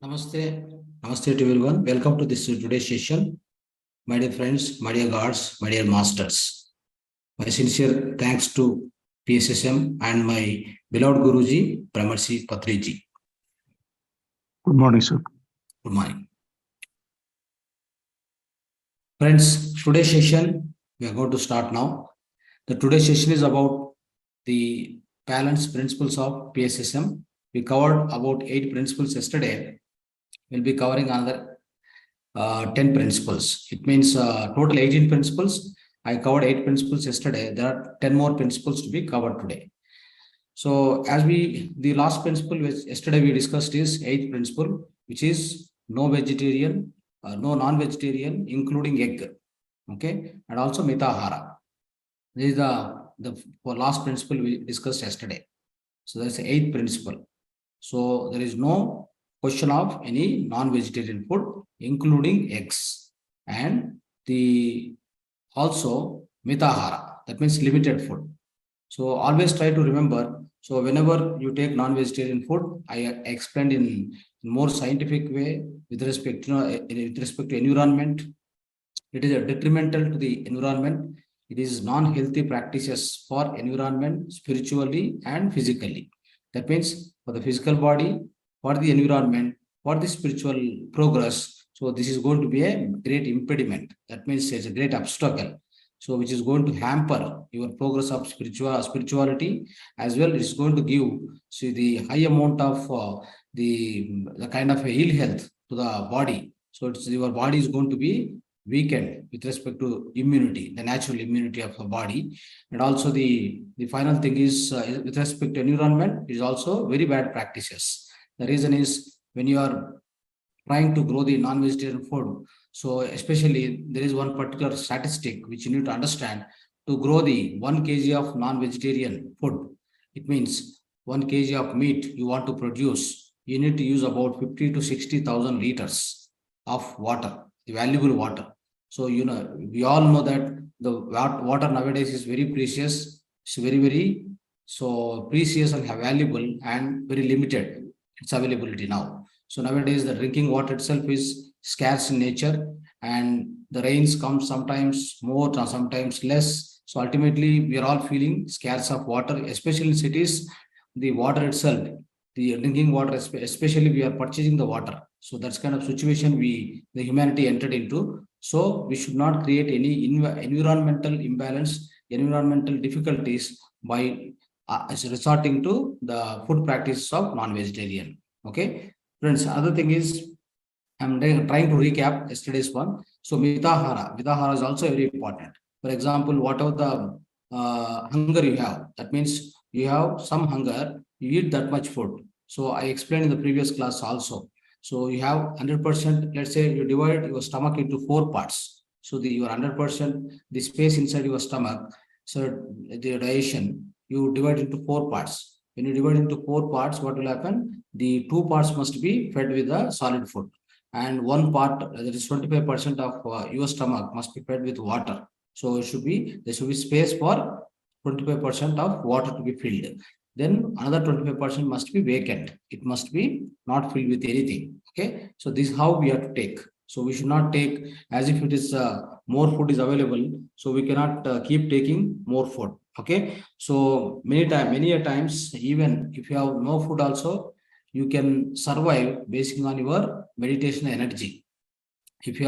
Namaste. Namaste to everyone. Welcome to this today's session. My dear friends, my dear gods, my dear masters. My sincere thanks to PSSM and my beloved Guruji, Pramarsi Patriji. Good morning, sir. Good morning. Friends, today's session, we are going to start now. The today's session is about the balance principles of PSSM. We covered about 8 principles yesterday. We'll be covering another 10 principles. It means total 18 principles. I covered 8 principles yesterday. There are 10 more principles to be covered today. So as the last principle which yesterday we discussed is 8th principle, which is no vegetarian, no non-vegetarian, including egg. Okay. And also mitahara. This is the last principle we discussed yesterday. So that's the 8th principle. So there is no question of any non-vegetarian food, including eggs, and the also mitahara, that means limited food. So always try to remember. So whenever you take non-vegetarian food, I explained in more scientific way with respect to environment. It is detrimental to the environment. It is non-healthy practices for environment, spiritually and physically. That means for the physical body, for the environment, for the spiritual progress. So this is going to be a great impediment. That means it's a great obstacle. So which is going to hamper your progress of spirituality, as well. It's going to give the high amount of the kind of ill health to the body. So your body is going to be weakened with respect to immunity, the natural immunity of the body. And also the final thing is with respect to environment is also very bad practices. The reason is when you are trying to grow the non-vegetarian food, so especially there is one particular statistic which you need to understand. To grow the 1 kg of non-vegetarian food, it means 1 kg of meat you want to produce, you need to use about 50 to 60,000 liters of water, the valuable water. So, we all know that the water nowadays is very precious. It's very so precious and valuable and very limited. Its availability now. So nowadays the drinking water itself is scarce in nature, and the rains come sometimes more, sometimes less. So ultimately we are all feeling scarce of water, especially in cities. The water itself, the drinking water, especially we are purchasing the water. So that's kind of situation the humanity entered into. So we should not create any environmental imbalance, environmental difficulties by resorting to the food practice of non-vegetarian. Okay, friends, another thing is I'm trying to recap yesterday's one. So mitahara is also very important. For example, whatever the hunger you have, that means you have some hunger, you eat that much food. So I explained in the previous class also. So you have 100%, let's say you divide your stomach into 4 parts. So your 100%, the space inside your stomach, so the digestion, you divide into 4 parts. When you divide into 4 parts, what will happen? The 2 parts must be fed with the solid food, and 1 part, that is 25% of your stomach, must be fed with water. So there should be space for 25% of water to be filled. Then another 25% must be vacant. It must be not filled with anything. Okay. So this is how we have to take. So we should not take as if it is more food is available. So we cannot keep taking more food. Okay. So many a times, even if you have no food also, you can survive basing on your meditation energy. If you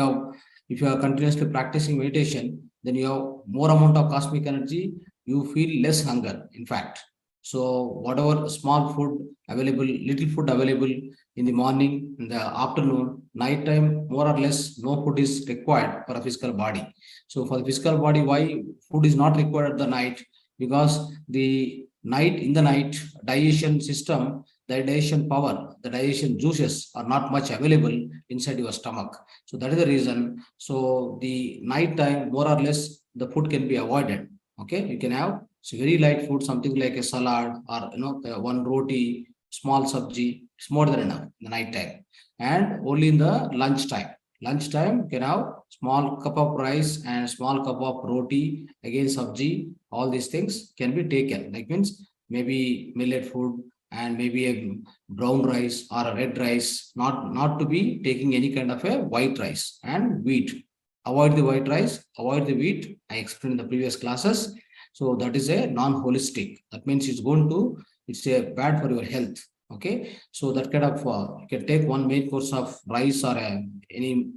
are continuously practicing meditation, then you have more amount of cosmic energy, you feel less hunger, in fact. So whatever small food available, little food available in the morning, in the afternoon, night time, more or less no food is required for a physical body. So for the physical body, why food is not required at the night? Because in the night digestion system, the digestion power, the digestion juices are not much available inside your stomach. So that is the reason. So the night time, more or less, the food can be avoided. Okay, you can have very light food, something like a salad or one roti, small sabji. It's more than enough in the night time, and only in the lunch time. Lunchtime, you can have small cup of rice and small cup of roti, again sabji. All these things can be taken. Like means maybe millet food and maybe a brown rice or a red rice, not to be taking any kind of a white rice and wheat. Avoid the white rice, avoid the wheat. I explained in the previous classes. So that is a non-holistic. That means it's a bad for your health. Okay, so that kind of you can take one main course of rice or any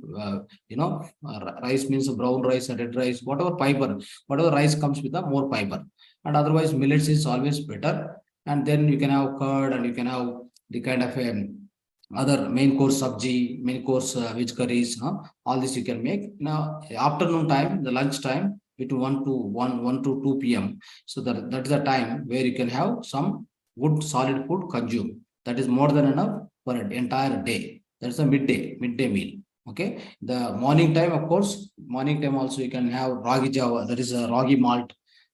rice means brown rice or red rice, whatever fiber, whatever rice comes with the more fiber, and otherwise millets is always better. And then you can have curd, and you can have the kind of other main course sabji, main course veg curries, all this you can make. Now afternoon time, the lunch time between 1 to 2 p.m. So that is the time where you can have some good solid food consumed. That is more than enough for an entire day. That's a midday meal. Okay. The morning time, of course, morning time also you can have ragi java, that is a ragi malt,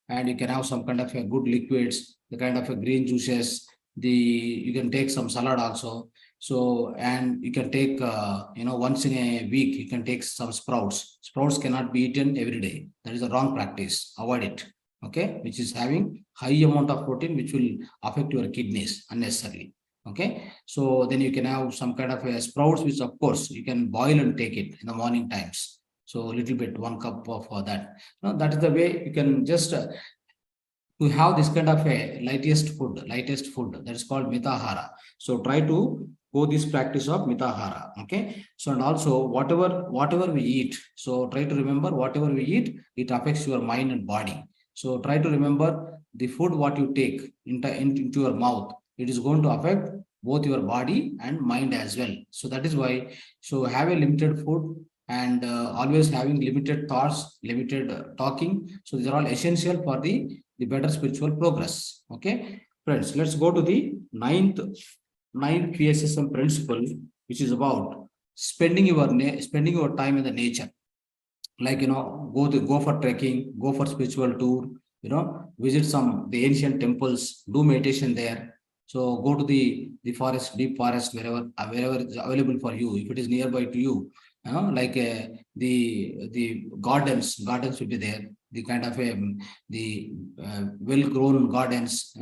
and you can have some kind of a good liquids, the kind of a green juices. You can take some salad also. So, and you can take once in a week you can take some sprouts. Sprouts cannot be eaten every day. That is a wrong practice. Avoid it. Okay, which is having high amount of protein, which will affect your kidneys unnecessarily. Okay, so then you can have some kind of a sprouts, which of course you can boil and take it in the morning times. So a little bit, 1 cup of that. That is the way you can just to have this kind of a lightest food, that is called mitahara. So try to go this practice of mitahara. Okay, so and also whatever we eat, so try to remember whatever we eat, it affects your mind and body. So try to remember the food what you take into your mouth, it is going to affect both your body and mind as well. So that is why, so have a limited food, and always having limited thoughts, limited talking. So these are all essential for the better spiritual progress. Okay, friends, let's go to the ninth PSSM principle, which is about spending your time in the nature. Like go for trekking, go for spiritual tour, visit the ancient temples, do meditation there. So go to the forest, deep forest, wherever it's available for you. If it is nearby to you, like the gardens will be there. The kind of the well-grown gardens,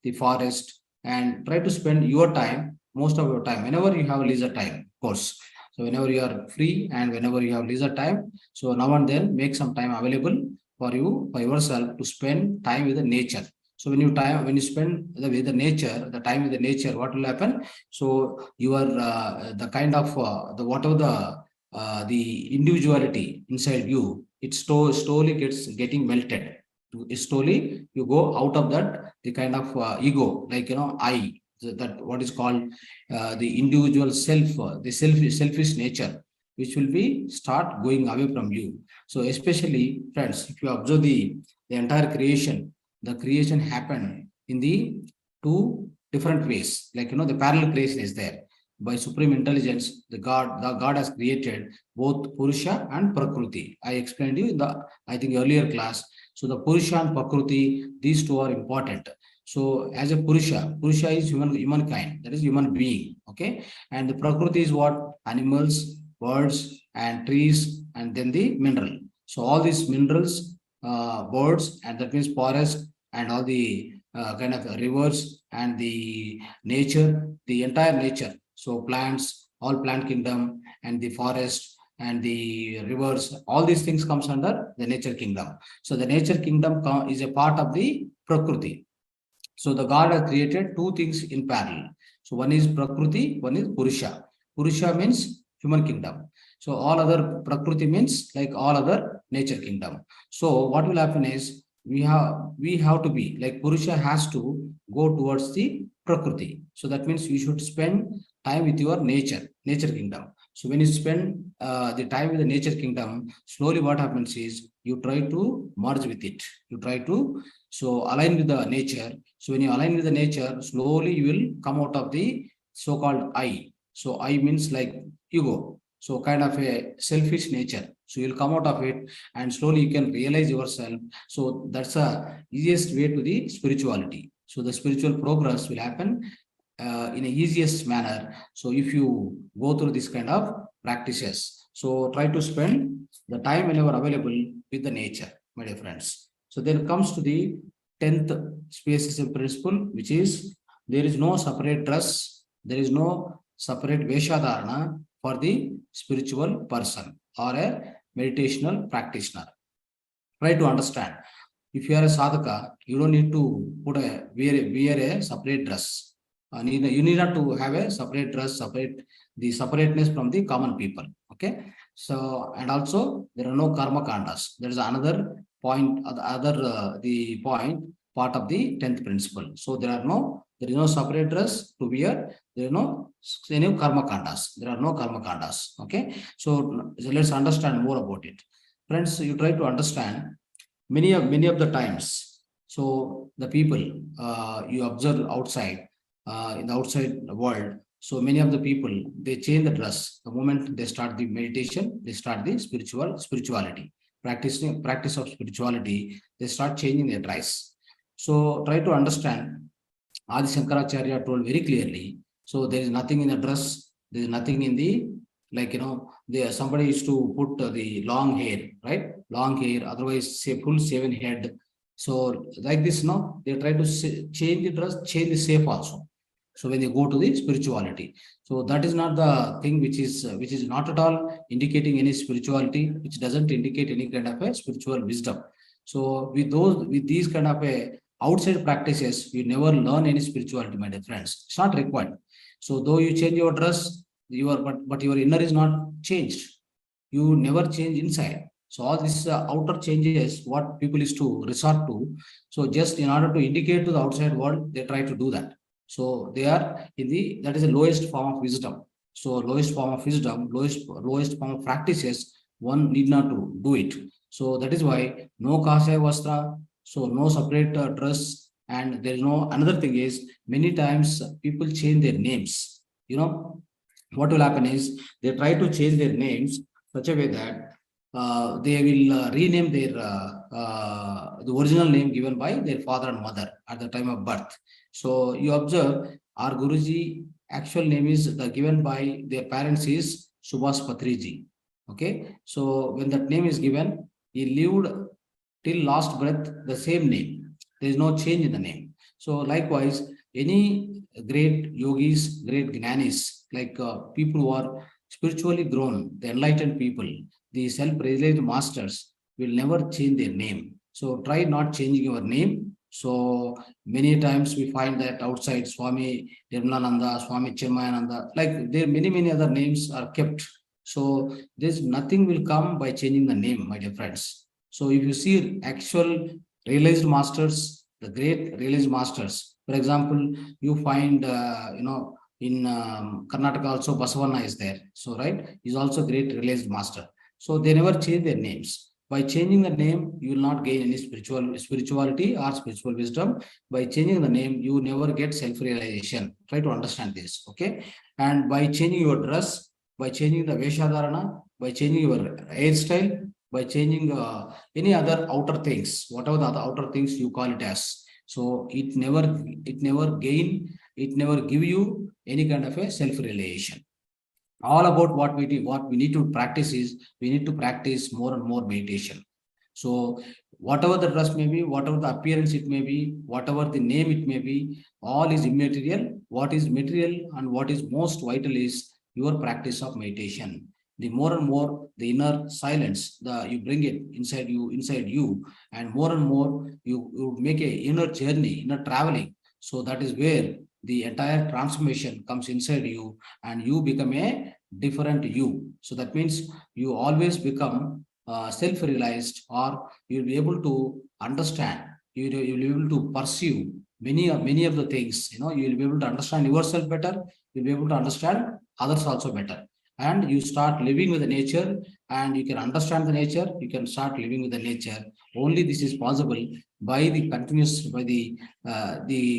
the forest, and try to spend your time, most of your time, whenever you have leisure time, of course. So whenever you are free and whenever you have leisure time, so now and then make some time available for yourself to spend time with the nature. So when you spend with the nature, the time with the nature, what will happen? So you are the kind of the individuality inside you, it slowly getting melted. Slowly you go out of that, the kind of ego, like I, that what is called the individual self, the selfish nature, which will be start going away from you. So especially, friends, if you observe the entire creation, the creation happened in the two different ways. Like the parallel creation is there. By supreme intelligence, the God has created both Purusha and Prakriti. I explained you in the, I think, earlier class. So the Purusha and Prakriti, these two are important. So as a Purusha is humankind, that is human being. Okay, and the Prakriti is what? Animals, birds, and trees, and then the mineral. So all these minerals, birds, and that means forest, and all the kind of rivers, and the nature, the entire nature. So plants, all plant kingdom, and the forest, and the rivers, all these things comes under the nature kingdom. So the nature kingdom is a part of the Prakriti. So the God has created two things in parallel. So one is Prakriti, one is Purusha. Purusha means human kingdom. So all other Prakriti means like all other nature kingdom. So what will happen is we have to be like Purusha has to go towards the Prakriti. So that means you should spend time with your nature kingdom. So when you spend the time with the nature kingdom, slowly what happens is you try to merge with it. You try to align with the nature. So when you align with the nature, slowly you will come out of the so-called I. So I means like ego. So kind of a selfish nature. So you'll come out of it, and slowly you can realize yourself. So that's the easiest way to the spirituality. So the spiritual progress will happen in a easiest manner. So if you go through this kind of practices, so try to spend the time whenever available with the nature, my dear friends. So then comes to the 10th PSSM principle, which is there is no separate dress, there is no separate Veshadharana for the spiritual person or a meditational practitioner. Try to understand. If you are a sadhaka, you don't need to wear a separate dress. You need not to have a separate dress, the separateness from the common people. Okay. So, and also there are no karma kandas. There is another point, the point part of the 10th principle. So there is no separate dress to wear. There are no any karma kandas. There are no karma kandas. Okay. So let's understand more about it. Friends, you try to understand many of the times. So the people you observe outside, in the outside world, so many of the people, they change the dress the moment they start the meditation, they start the spirituality, practice of spirituality, they start changing their dress. So try to understand. Adi Shankaracharya told very clearly, so there is nothing in the dress, there is nothing in the, somebody used to put the long hair, right? Long hair, otherwise say full shaven head. So like this, no, they try to change the dress, change the shape also. So when they go to the spirituality, so that is not the thing which is not at all indicating any spirituality, which doesn't indicate any kind of a spiritual wisdom. So with these kind of a outside practices, you never learn any spirituality, my dear friends. It's not required. So though you change your dress, but your inner is not changed. You never change inside. So all these outer changes, what people is to resort to. So just in order to indicate to the outside world, they try to do that. So they are that is the lowest form of wisdom. So lowest form of wisdom, lowest form of practices, one need not to do it. So that is why no kasaya vastra, so no separate dress. And there is no, another thing is, many times people change their names. What will happen is, they try to change their names such a way that they will rename their the original name given by their father and mother at the time of birth. So you observe, our Guruji actual name is given by their parents is Subhas Patriji. Okay, so when that name is given, he lived till last breath the same name. There is no change in the name. So likewise, any great yogis, great gnanis, like people who are spiritually grown, the enlightened people, the self-realized masters will never change their name. So try not changing your name. So many times we find that outside Swami Nirmalananda, Swami Chinmayananda, like there many other names are kept. So there's nothing will come by changing the name, my dear friends. So if you see actual realized masters, the great realized masters, for example, you find in Karnataka also Basavana is there. So right, he's also great realized master. So they never change their names. By changing the name, you will not gain any spirituality or spiritual wisdom. By changing the name, you never get self-realization. Try to understand this, okay? And by changing your dress, by changing the Veshadharana, by changing your hairstyle, by changing any other outer things, whatever the other outer things you call it as. So it never give you any kind of a self-realization. All about what we need to practice is, we need to practice more and more meditation. So whatever the dress may be, whatever the appearance it may be, whatever the name it may be, all is immaterial. What is material and what is most vital is your practice of meditation. The more and more the inner silence, you bring it inside you, and more you make a inner journey, inner traveling. So that is where the entire transformation comes inside you, and you become a different you. So that means you always become self-realized, or you'll be able to understand, you'll be able to pursue many of the things. You'll be able to understand yourself better, you'll be able to understand others also better, and you start living with the nature, and you can understand the nature, you can start living with the nature. Only this is possible by the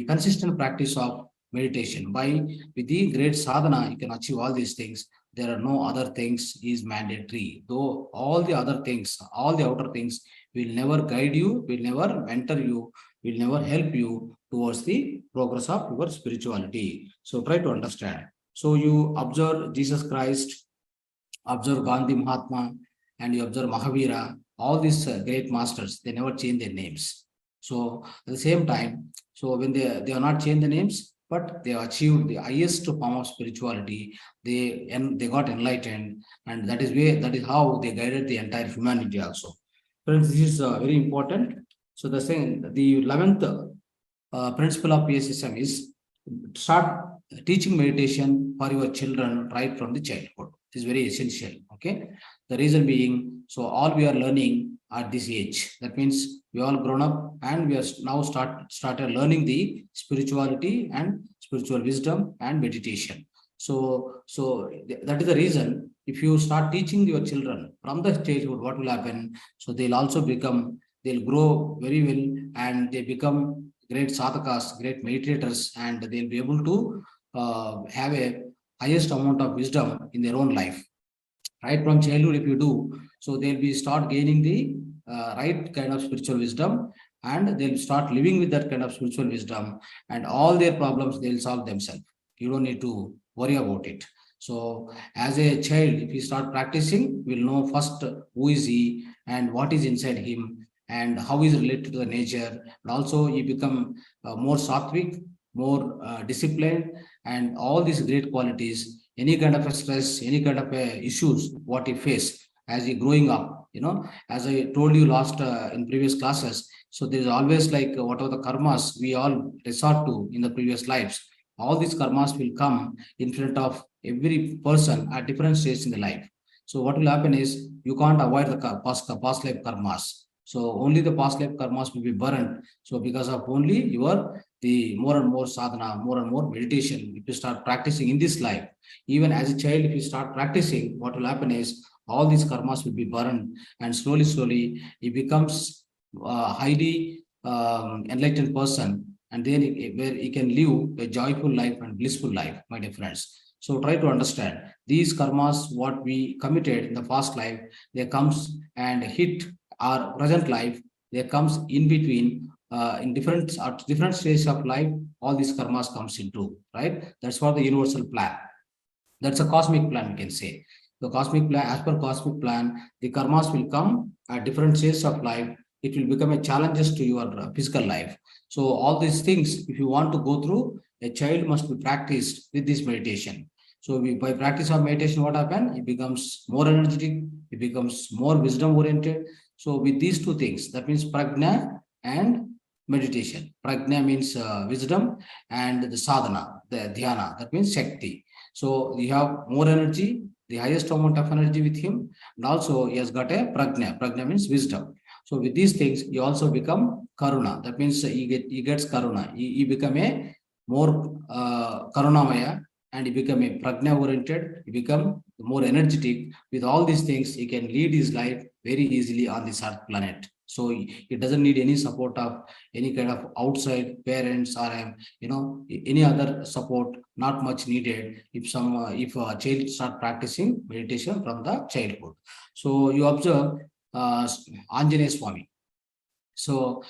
consistent practice of meditation. With the great sadhana, you can achieve all these things. There are no other things is mandatory. Though all the other things, all the outer things will never guide you, will never mentor you, will never help you towards the progress of your spirituality. So try to understand. So you observe Jesus Christ, observe Gandhi Mahatma, and you observe Mahavira, all these great masters, they never change their names. So at the same time, so when they are not change the names, but they achieved the highest form of spirituality. They got enlightened, and that is how they guided the entire humanity also. Friends, this is very important. So the 11th principle of PSSM is start teaching meditation for your children right from the childhood. It is very essential. Okay, the reason being, so all we are learning at this age. That means we all grown up and we are now started learning the spirituality and spiritual wisdom and meditation. So that is the reason. If you start teaching your children from the childhood, what will happen? So they'll grow very well, and they become great sadhakas, great meditators, and they'll be able to have a highest amount of wisdom in their own life. Right from childhood, if you do, so they'll be start gaining the right kind of spiritual wisdom, and they'll start living with that kind of spiritual wisdom, and all their problems they'll solve themselves. You don't need to worry about it. So as a child, if you start practicing, we'll know first who is he and what is inside him and how is related to the nature. And also you become more sattvic, more disciplined, and all these great qualities. Any kind of a stress, any kind of a issues, what you face as you growing up, as I told you last in previous classes. So there is always like whatever the karmas we all resort to in the previous lives, all these karmas will come in front of every person at different stages in the life. So what will happen is you can't avoid the past life karmas. So only the past life karmas will be burned. So because of only the more and more sadhana, more and more meditation, if you start practicing in this life, even as a child, if you start practicing, what will happen is all these karmas will be burned, and slowly he becomes highly enlightened person, and then where he can live a joyful life and blissful life, my dear friends. So try to understand these karmas, what we committed in the past life, they comes and hit our present life. They comes in between in different stages of life. All these karmas comes into, right. That's what the universal plan. That's a cosmic plan, we can say. The cosmic plan, as per cosmic plan, the karmas will come at different stages of life. It will become a challenges to your physical life. So all these things, if you want to go through, a child must be practiced with this meditation. So by practice of meditation, what happens? It becomes more energetic, it becomes more wisdom oriented. So with these two things, that means prajna and meditation. Prajna means wisdom, and the sadhana, the dhyana, that means shakti. So you have more energy, the highest amount of energy with him, and also he has got a prajna. Prajna means wisdom. So with these things, you also become karuna. That means he gets karuna. He become a more karunamaya, and he become a prajna oriented. He become more energetic. With all these things, he can lead his life very easily on this earth planet. So he doesn't need any support of any kind of outside parents or any other support. Not much needed if a child start practicing meditation from the childhood. So you observe Anjaneya Swami. So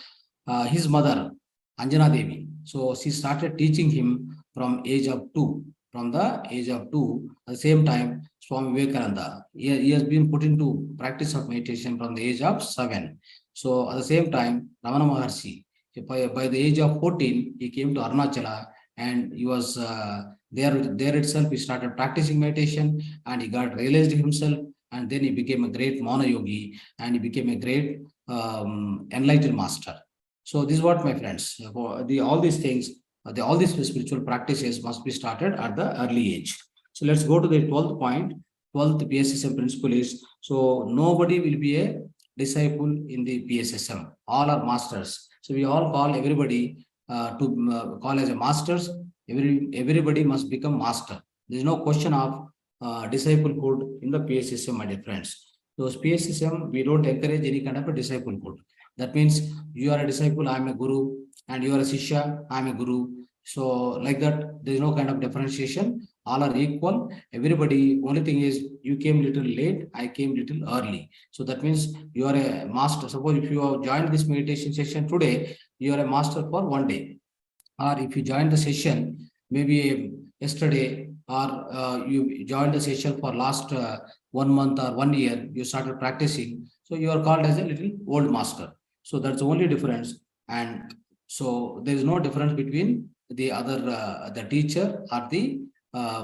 his mother Anjana Devi, so she started teaching him from age of 2. From the age of 2, at the same time, Swami Vivekananda, he has been put into practice of meditation from the age of 7. So at the same time, Ramana Maharshi, by the age of 14, he came to Arunachala, and he was there itself. He started practicing meditation, and he got realized himself, and then he became a great Mana Yogi, and he became a great enlightened master. So this is what, my friends, all these things, all these spiritual practices must be started at the early age. So let's go to the 12th point. 12th PSSM principle is, so nobody will be a disciple in the PSSM. All are masters. So we all call everybody to call as a masters. Everybody must become master. There is no question of disciplehood in the PSSM, my dear friends. Those PSSM, we don't encourage any kind of a disciplehood. That means you are a disciple, I am a guru, and you are a shishya, I am a guru. So like that, there is no kind of differentiation. All are equal. Everybody, only thing is you came little late, I came little early. So that means you are a master. Suppose if you have joined this meditation session today, you are a master for one day. Or if you join the session maybe yesterday, or you joined the session for last 1 month or 1 year, you started practicing. So you are called as a little old master. So that's the only difference. And so there is no difference between the other, the teacher or the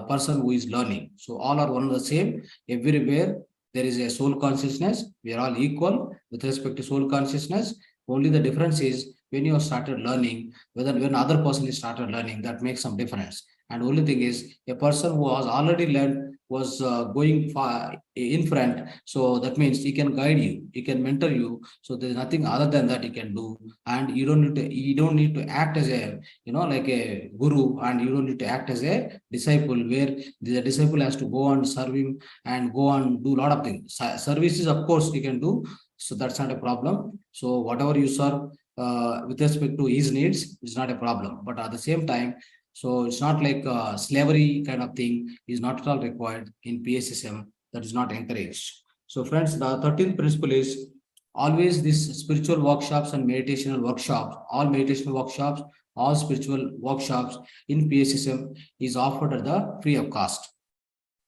person who is learning. So all are one and the same. Everywhere there is a soul consciousness. We are all equal with respect to soul consciousness. Only the difference is when you have started learning, whether when other person is started learning, that makes some difference. And only thing is a person who has already learned was going far in front. So that means he can guide you, he can mentor you. So there's nothing other than that he can do. And you don't need to act as a, like a guru, and you don't need to act as a disciple, where the disciple has to go on serve him and go on do a lot of things. Services, of course, you can do. So that's not a problem. So whatever you serve with respect to his needs is not a problem. But at the same time, so it's not like slavery kind of thing is not at all required in PSSM. That is not encouraged. So friends, the 13th principle is always these spiritual workshops and meditational workshops, all meditational workshops, all spiritual workshops in PSSM is offered at the free of cost.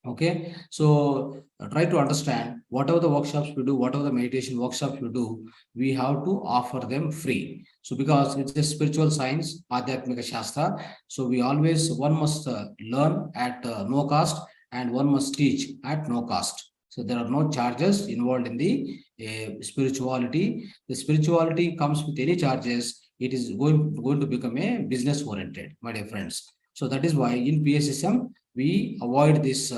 Okay, so try to understand whatever the workshops we do, whatever the meditation workshops we do, we have to offer them free. So because it's a spiritual science, Adhyatmika Shastra, so we always, one must learn at no cost, and one must teach at no cost. So there are no charges involved in the spirituality. The spirituality comes with any charges, it is going to become a business oriented, my dear friends. So that is why in PSSM, we avoid this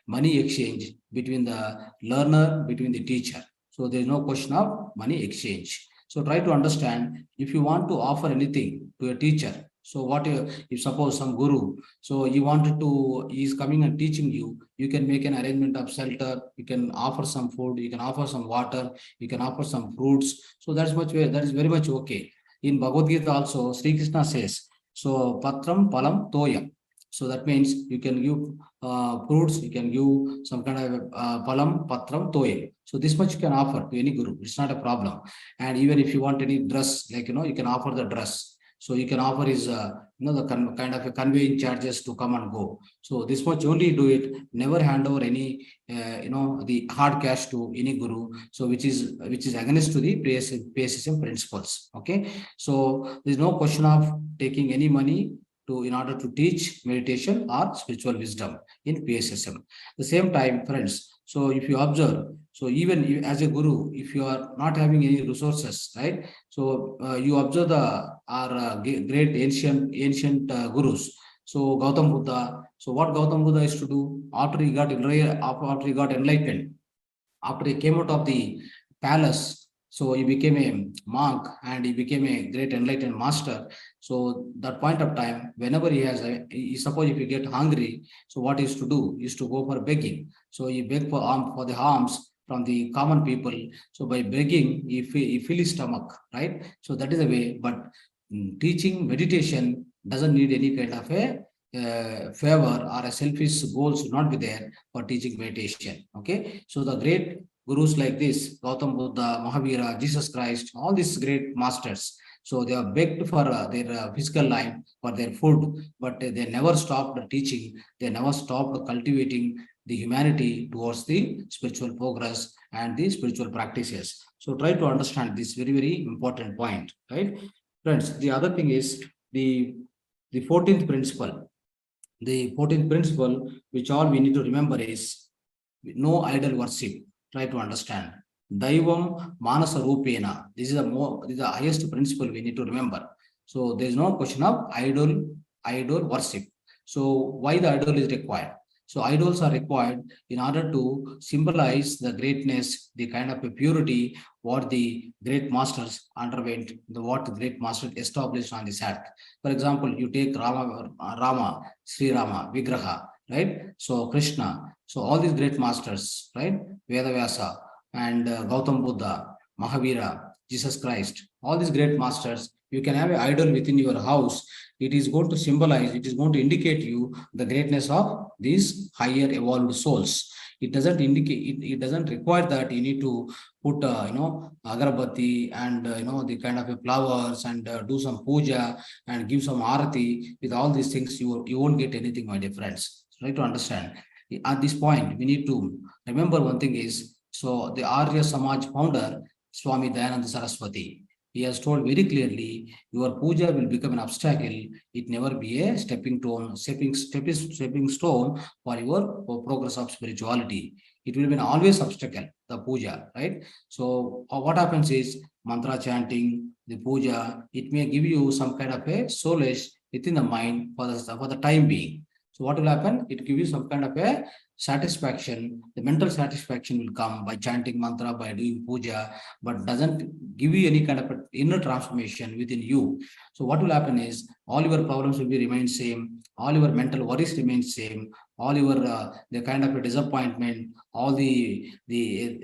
money exchange between the learner, between the teacher. So there is no question of money exchange. So try to understand, if you want to offer anything to a teacher, so what if suppose some guru, so he is coming and teaching you, you can make an arrangement of shelter, you can offer some food, you can offer some water, you can offer some fruits. So that is very much okay. In Bhagavad Gita also, Sri Krishna says, so patram palam toyam. So that means you can give fruits, you can give some kind of palam, patram, toyam. So this much you can offer to any guru. It's not a problem. And even if you want any dress, like, you can offer the dress. So you can offer his, the kind of a conveying charges to come and go. So this much only do it. Never hand over any, the hard cash to any guru. So which is against to the PSSM principles. Okay. So there's no question of taking any money in order to teach meditation or spiritual wisdom in PSSM. At the same time, friends, so if you observe, so even as a guru, if you are not having any resources, right? So you observe our great ancient gurus. So Gautam Buddha. So what Gautam Buddha is to do after he got enlightened, after he came out of the palace, so he became a monk and he became a great enlightened master. So that point of time, whenever suppose if he get hungry, so what he is to do is to go for begging. So he beg for the alms from the common people. So by begging, he fill his stomach, right? So that is the way. But teaching meditation doesn't need any kind of a favor or a selfish goal should not be there for teaching meditation. Okay, so the great gurus like this, Gautam Buddha, Mahavira, Jesus Christ, all these great masters, so they are begged for their physical life, for their food, but they never stopped teaching. They never stopped cultivating the humanity towards the spiritual progress and the spiritual practices. So try to understand this very, very important point, right? Friends, the other thing is the 14th principle. The 14th principle, which all we need to remember, is no idol worship. Try to understand. Daivam Manasa Rupena. This is the highest principle we need to remember. So there is no question of idol worship. So why the idol is required? So idols are required in order to symbolize the greatness, the kind of a purity what the great masters underwent, what the great masters established on this earth. For example, you take Rama, Sri Rama, Vigraha, right? So Krishna, so all these great masters, right? Vedavyasa and Gautam Buddha, Mahavira, Jesus Christ, all these great masters, you can have an idol within your house. It is going to symbolize, it is going to indicate you the greatness of these higher evolved souls. It doesn't indicate, it doesn't require that you need to put, agarbatti and, the kind of flowers and do some puja and give some arati. With all these things, you won't get anything, my dear friends. Try to understand. At this point, we need to remember one thing is, so the Arya Samaj founder, Swami Dayananda Saraswati, He has told very clearly, your puja will become an obstacle. It never be a stepping stone for your progress of spirituality. It will be an always obstacle, the puja, right? So what happens is mantra chanting, the puja, it may give you some kind of a solace within the mind for the time being. So what will happen? It gives you some kind of a satisfaction. The mental satisfaction will come by chanting mantra, by doing puja, but doesn't give you any kind of inner transformation within you. So what will happen is all your problems will be remain same, all your mental worries remain same, all your the kind of a disappointment, all the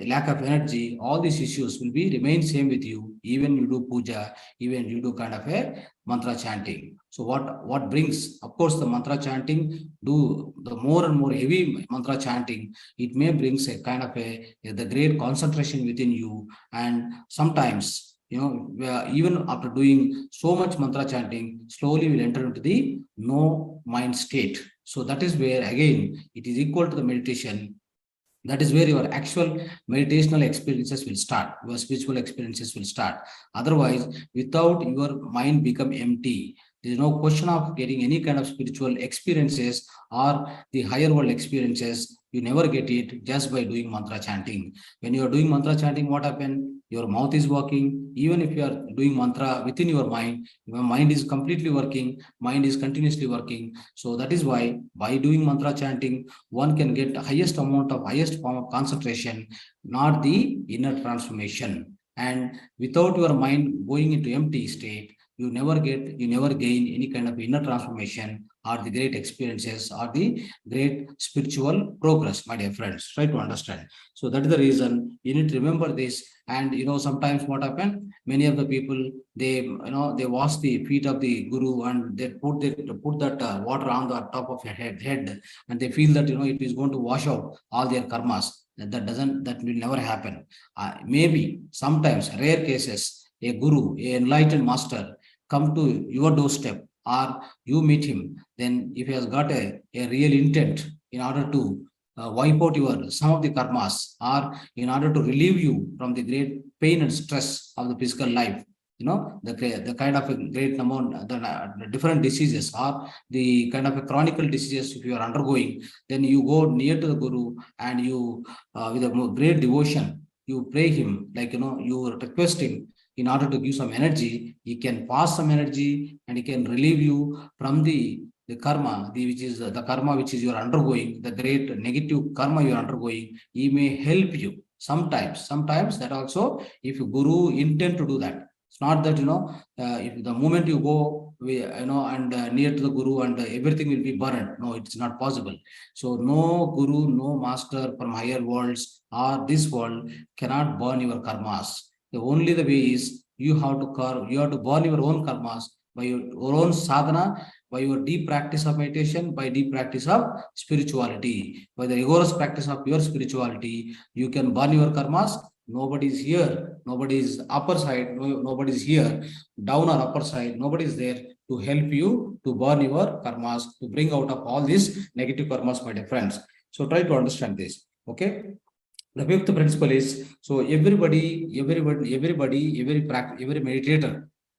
lack of energy, all these issues will be remain same with you. Even you do puja, even you do kind of a mantra chanting. So what brings, of course, the mantra chanting, do the more and more heavy mantra chanting, it may brings a kind of the great concentration within you. And sometimes, even after doing so much mantra chanting, slowly we'll enter into the no mind state. So that is where again it is equal to the meditation. That is where your actual meditational experiences will start, your spiritual experiences will start. Otherwise, without your mind become empty, there is no question of getting any kind of spiritual experiences or the higher world experiences. You never get it just by doing mantra chanting. When you are doing mantra chanting, what happens? Your mouth is working. Even if you are doing mantra within your mind is completely working, mind is continuously working. So that is why by doing mantra chanting, one can get the highest form of concentration, not the inner transformation. And without your mind going into empty state, you never gain any kind of inner transformation or the great experiences or the great spiritual progress, my dear friends. Try to understand. So that is the reason you need to remember this. And sometimes what happens, many of the people, they wash the feet of the guru and they put that water on the top of your head, and they feel that it is going to wash out all their karmas. That will never happen. Maybe sometimes rare cases, a guru, a enlightened master come to your doorstep or you meet him, then if he has got a real intent in order to wipe out some of the karmas, or in order to relieve you from the great pain and stress of the physical life, the kind of a great amount, the different diseases or the kind of a chronic diseases if you are undergoing, then you go near to the guru and you with a great devotion you pray him, like you request him in order to give some energy. He can pass some energy and he can relieve you from the karma, which is the karma which is you are undergoing, the great negative karma you are undergoing. He may help you sometimes that also, if guru intend to do that. It's not that if the moment you go and near to the guru and everything will be burned. No, it's not possible. So no guru, no master from higher worlds or this world cannot burn your karmas. The way is you have to burn your own karmas by your own sadhana, by your deep practice of meditation, by deep practice of spirituality, by the rigorous practice of your spirituality. You can burn your karmas. Nobody is here, nobody is upper side, nobody is here, down or upper side, nobody is there to help you to burn your karmas, to bring out of all these negative karmas, my dear friends. So try to understand this. Okay. The fifth principle is, so every meditator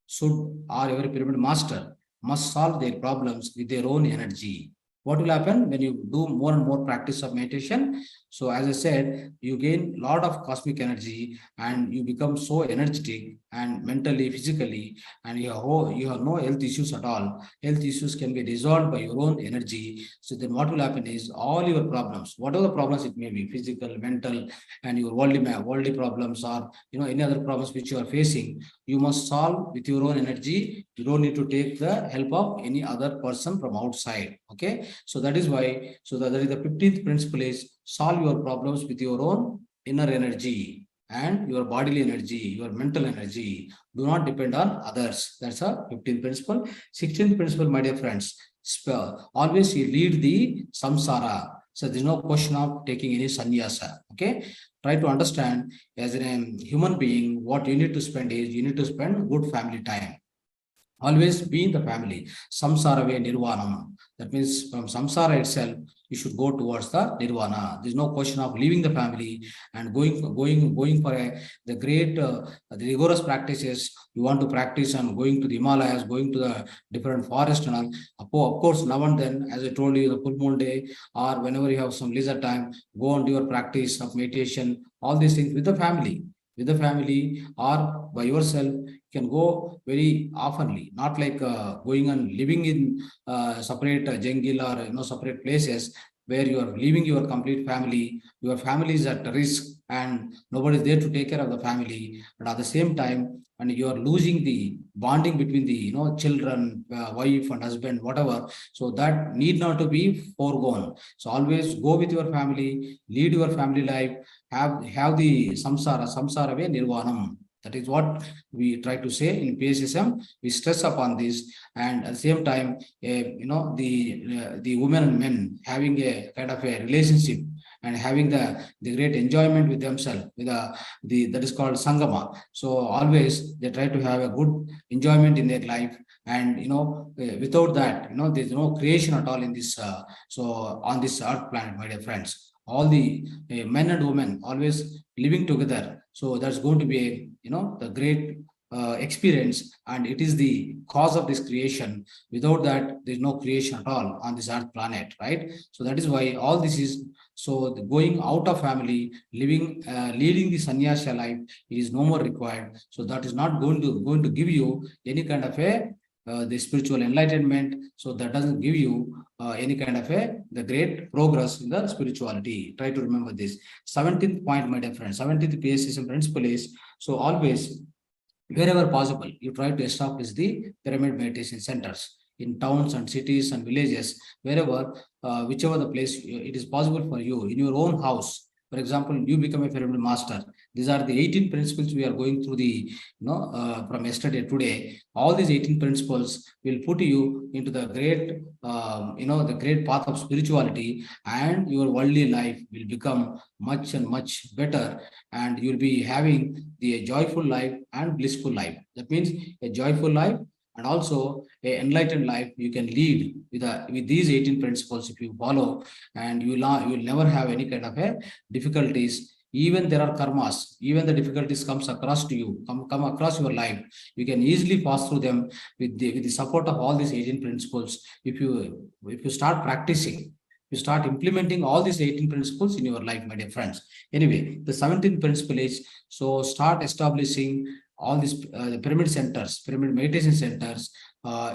should, or every pyramid master must solve their problems with their own energy. What will happen when you do more and more practice of meditation? So as I said, you gain a lot of cosmic energy and you become so energetic and mentally, physically, and you have no health issues at all. Health issues can be resolved by your own energy. So then what will happen is all your problems, whatever problems it may be, physical, mental, and your worldly problems, or any other problems which you are facing, you must solve with your own energy. You don't need to take the help of any other person from outside. Okay. So that is why, that is the 15th principle is solve your problems with your own inner energy and your bodily energy, your mental energy. Do not depend on others. That's a 15th principle. 16th principle, my dear friends, always you lead the samsara. So there's no question of taking any sannyasa. Okay. Try to understand, as a human being, what you need to spend is you need to spend good family time. Always be in the family. Samsara ve nirvanam. That means from samsara itself, you should go towards the nirvana. There's no question of leaving the family and going for the great the rigorous practices you want to practice, and going to the Himalayas, going to the different forest and all. Of course, now and then, as I told you, the full moon day or whenever you have some leisure time, go and do your practice of meditation, all these things with the family. With the family or by yourself, you can go very oftenly, not like going and living in separate jungle or separate places where you are leaving your complete family. Your family is at risk and nobody is there to take care of the family, but at the same time, and you are losing the bonding between the children, wife and husband, whatever. So that need not to be foregone. So always go with your family, lead your family life, have the samsara way nirvanam. That is what we try to say in PSSM. We stress upon this, and at the same time, the women and men having a kind of a relationship and having the great enjoyment with themselves, with the that is called sangama. So always they try to have a good enjoyment in their life, and without that, there's no creation at all in this. So on this earth planet, my dear friends, all the men and women always living together. So that's going to be the great experience, and it is the cause of this creation. Without that, there's no creation at all on this earth planet, right? So that is why all this is. So the going out of family, living, leading the sannyasa life is no more required. So that is not going to give you any kind of a the spiritual enlightenment. So that doesn't give you any kind of the great progress in the spirituality. Try to remember this. 17th point, my dear friends, 17th PSSM principle is, so always, wherever possible, you try to establish the pyramid meditation centers in towns and cities and villages, wherever, whichever the place it is possible for you, in your own house. For example, you become a pyramid master. These are the 18 principles we are going through from yesterday today. All these 18 principles will put you into the great, the great path of spirituality, and your worldly life will become much and much better, and you'll be having the joyful life and blissful life. That means a joyful life and also a enlightened life you can lead with these 18 principles if you follow, and you will never have any kind of a difficulties. Even there are karmas, even the difficulties comes across to you, come across your life, you can easily pass through them with the support of all these 18 principles. If you start practicing, you start implementing all these 18 principles in your life, my dear friends. Anyway, the 17th principle is, so start establishing all these the pyramid centers, pyramid meditation centers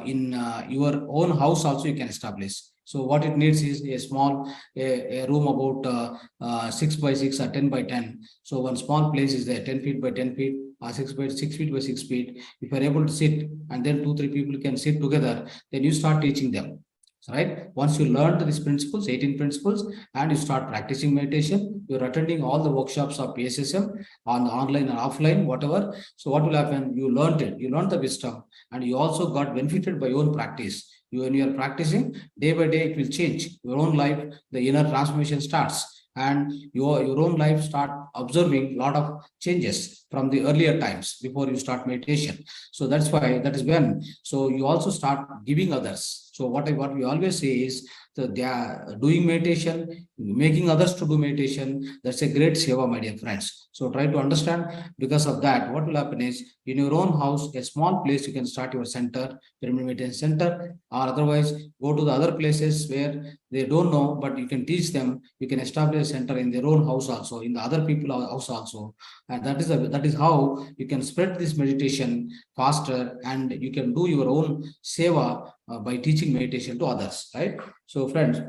in your own house also you can establish. So what it needs is a small a room about 6 by 6 or 10 by 10. So one small place is there, 10 feet by 10 feet or 6 feet by 6 feet. If you are able to sit, and then 2-3 people can sit together, then you start teaching them. Right? Once you learn these principles, 18 principles, and you start practicing meditation, you're attending all the workshops of PSSM on the online and offline, whatever. So what will happen? You learned it, you learned the wisdom, and you also got benefited by your own practice. When you are practicing, day by day, it will change. Your own life, the inner transformation starts, and your own life start observing a lot of changes from the earlier times before you start meditation. So that's why, that is when, so you also start giving others. So what we always say is that they are doing meditation, making others to do meditation. That's a great seva, my dear friends. So try to understand. Because of that, what will happen is, in your own house, a small place, you can start your center, pyramid meditation center, or otherwise go to the other places where they don't know, but you can teach them. You can establish a center in their own house also, in the other people's house also, and that is how you can spread this meditation faster, and you can do your own seva by teaching meditation to others, right? So friends,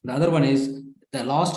the other one is the last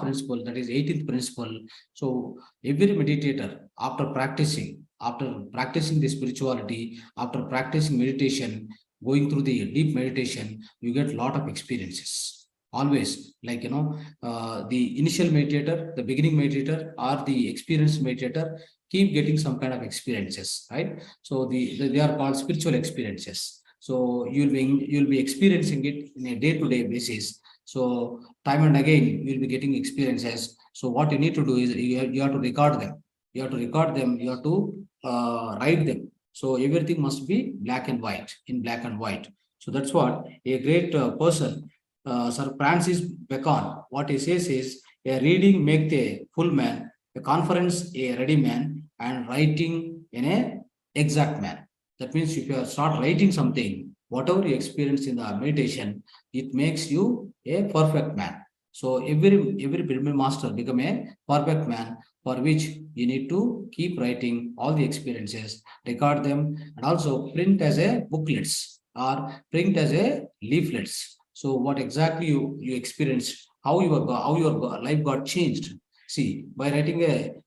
principle, that is 18th principle. So every meditator, after practicing the spirituality, after practicing meditation, going through the deep meditation, you get a lot of experiences. Always, like the initial meditator, the beginning meditator, or the experienced meditator keep getting some kind of experiences, right? So they are called spiritual experiences. So you'll be experiencing it in a day-to-day basis. So time and again you'll be getting experiences. So what you need to do is you have to record them. You have to write them. So everything must be black and white, in black and white. So that's what a great person Sir Francis Bacon, what he says is, a reading make a full man, a conference a ready man, and writing in a exact man. That means if you start writing something, whatever you experience in the meditation, it makes you a perfect man. So every pyramid master become a perfect man, for which you need to keep writing all the experiences, record them, and also print as a booklets or print as a leaflets. So what exactly you experienced, how your life got changed. See, by writing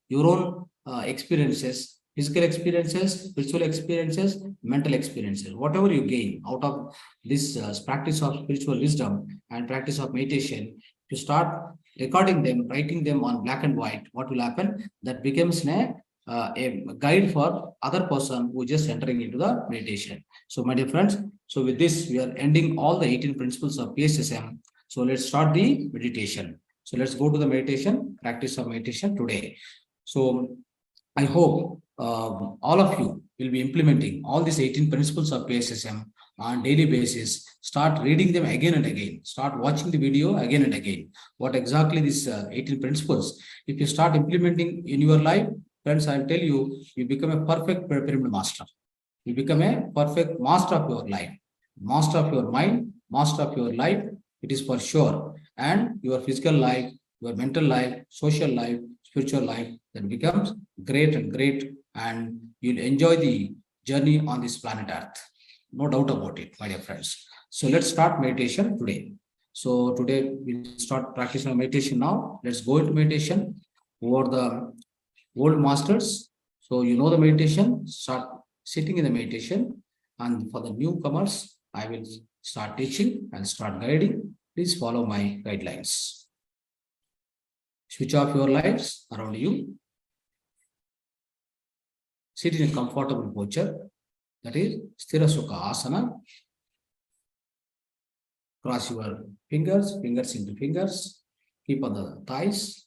your own experiences, physical experiences, spiritual experiences, mental experiences, whatever you gain out of this practice of spiritual wisdom and practice of meditation, to start recording them, writing them on black and white, what will happen? That becomes a guide for other person who just entering into the meditation. So my dear friends, so with this, we are ending all the 18 principles of PSSM. So let's start the meditation. So let's go to the meditation, practice of meditation today. So I hope all of you will be implementing all these 18 principles of PSSM on daily basis. Start reading them again and again. Start watching the video again and again. What exactly these 18 principles? If you start implementing in your life, friends, I'll tell you, you become a perfect pyramid master. You become a perfect master of your life, master of your mind, master of your life. It is for sure. And your physical life, your mental life, social life, spiritual life, that becomes great and great, and you'll enjoy the journey on this planet Earth. No doubt about it, my dear friends. So let's start meditation today. So today we'll start practicing meditation now. Let's go into meditation over the old masters. So you know the meditation, start sitting in the meditation. And for the newcomers, I will start teaching and start guiding. Please follow my guidelines. Switch off your lights around you. Sit in a comfortable posture, that is Sthira Sukha Asana. Cross your fingers into fingers. Keep on the thighs.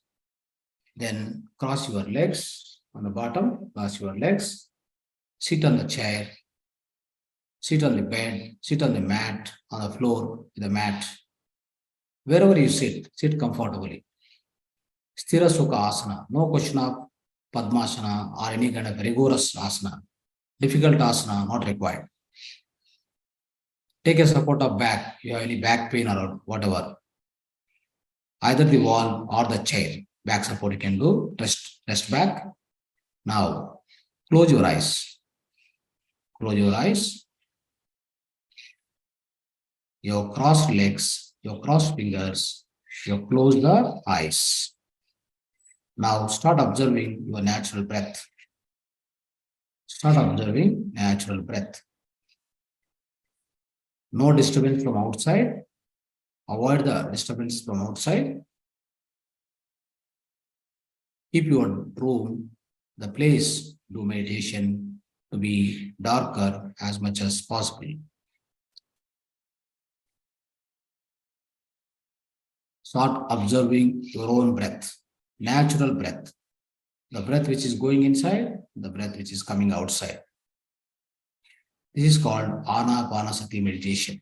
Then cross your legs on the bottom, cross your legs. Sit on the chair. Sit on the bed, sit on the mat, on the floor, the mat. Wherever you sit comfortably. Sthira Sukha Asana, no question of Padmasana or any kind of rigorous asana. Difficult asana not required. Take a support of back. You have any back pain or whatever. Either the wall or the chair. Back support you can do. Rest back. Now, close your eyes. Close your eyes. Your crossed legs, your crossed fingers, you close the eyes. Now start observing your natural breath. Start observing natural breath. No disturbance from outside. Avoid the disturbance from outside. Keep your room, the place, do meditation to be darker as much as possible. Start observing your own breath, natural breath, the breath which is going inside, the breath which is coming outside. This is called Anapanasati meditation.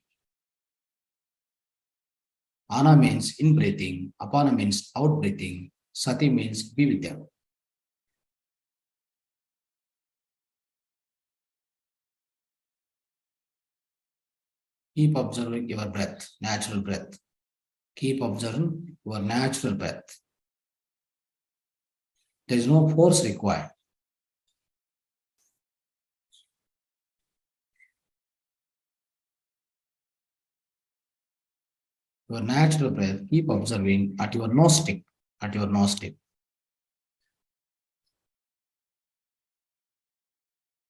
Ana means in breathing, Apana means out breathing, Sati means be with them. Keep observing your breath, natural breath. Keep observing your natural breath. There is no force required. Your natural breath, keep observing at your nose tip, at your nose tip.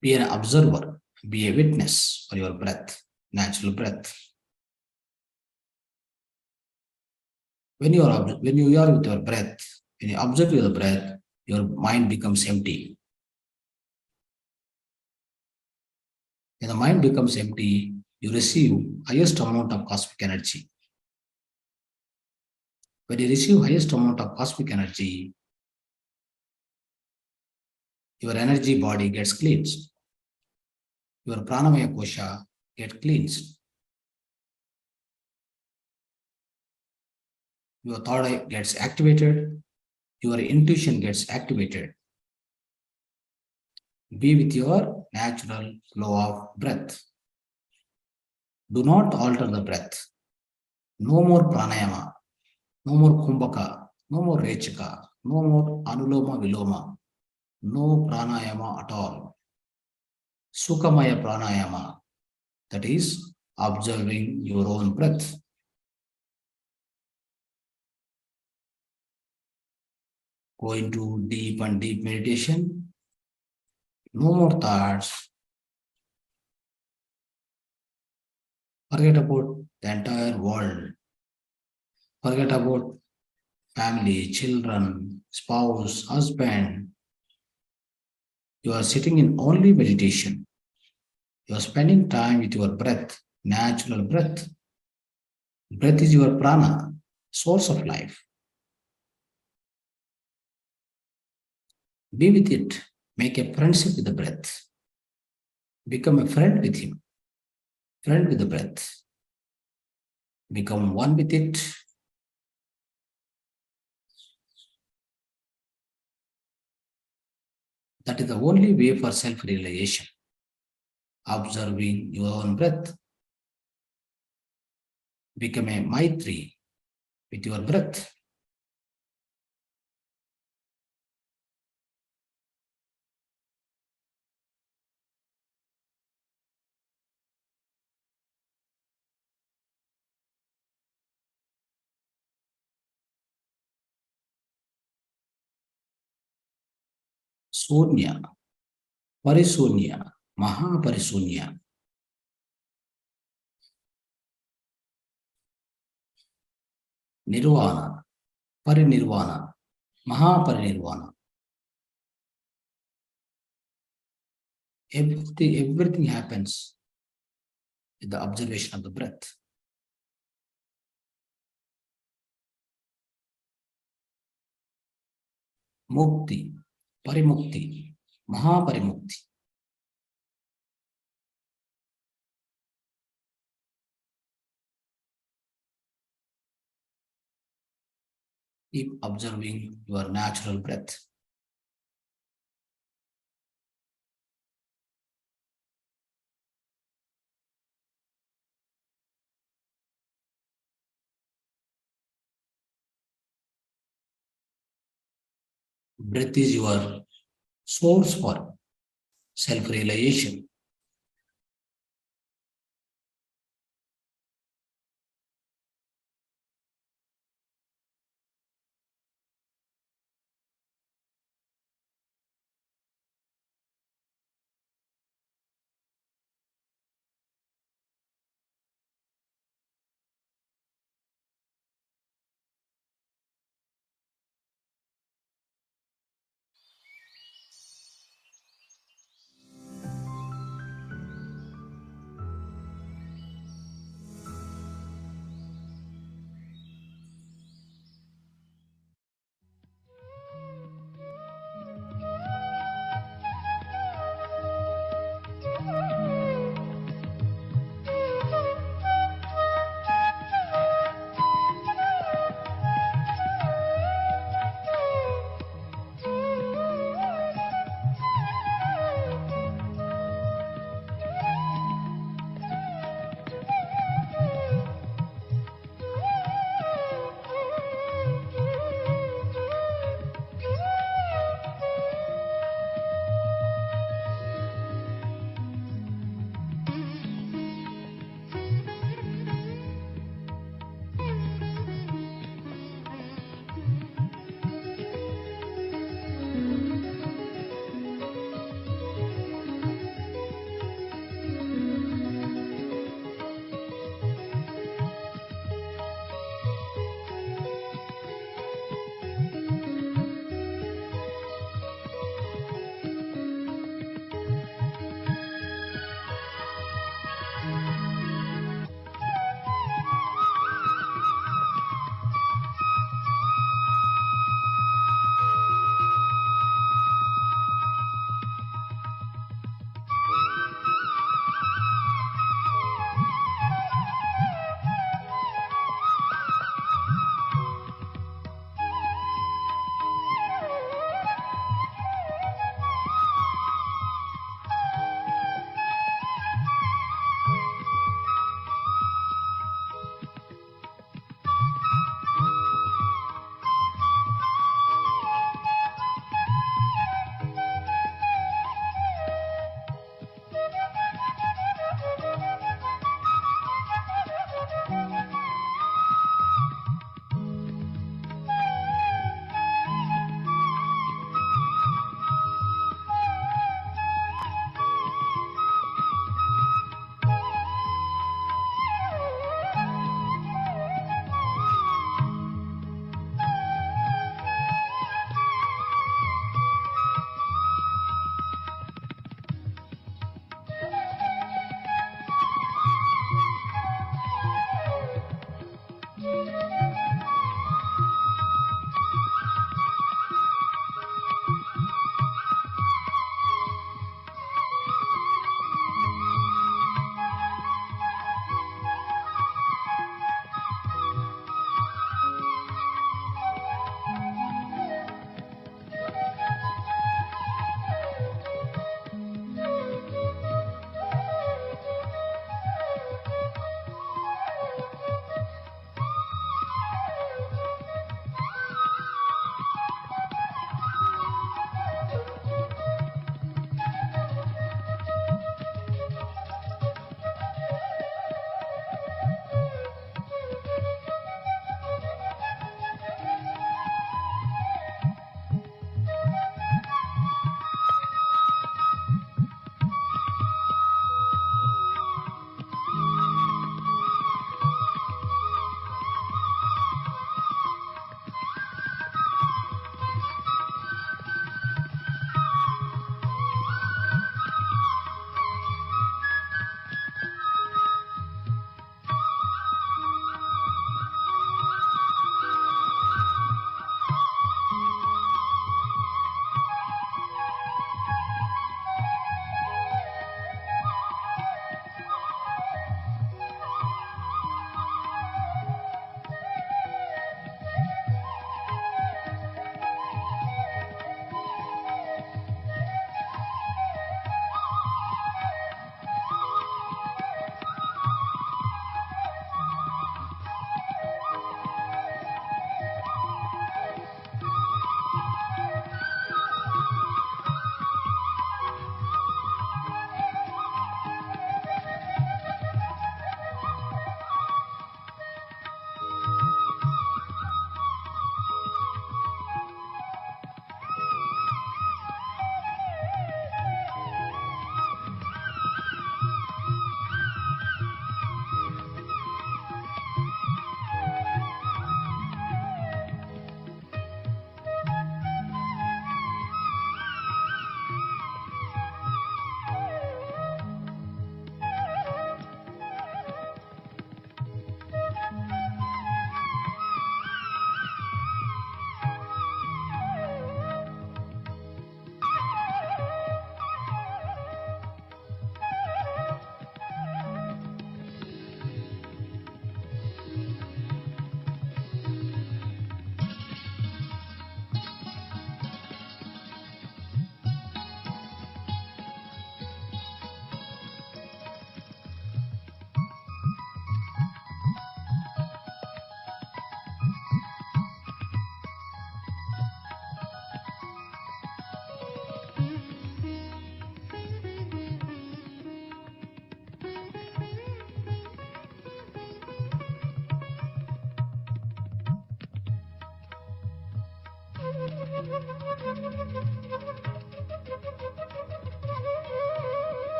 Be an observer, be a witness for your breath, natural breath. When you are with your breath, when you observe your breath, your mind becomes empty. When the mind becomes empty, you receive highest amount of cosmic energy. When you receive highest amount of cosmic energy, your energy body gets cleansed. Your pranamaya kosha gets cleansed. your third eye gets activated, your intuition gets activated. Be with your natural flow of breath. Do not alter the breath. No more pranayama, no more kumbhaka, no more rechaka, no more anuloma viloma, no pranayama at all. Sukhamaya pranayama, that is observing your own breath. Go into deep and deep meditation. No more thoughts. Forget about the entire world. Forget about family, children, spouse, husband. You are sitting in only meditation. You are spending time with your breath, natural breath. Breath is your prana, source of life. Be with it. Make a friendship with the breath. Become a friend with him. Friend with the breath. Become one with it. That is the only way for self-realization. Observing your own breath. Become a Maitri with your breath. Sunya, Parisunya, Mahaparisunya. Nirvana, Parinirvana, Mahaparinirvana. Everything happens with the observation of the breath. Mukti, Parimukti, Mahaparimukti. Keep observing your natural breath. Breath is your source for self-realization.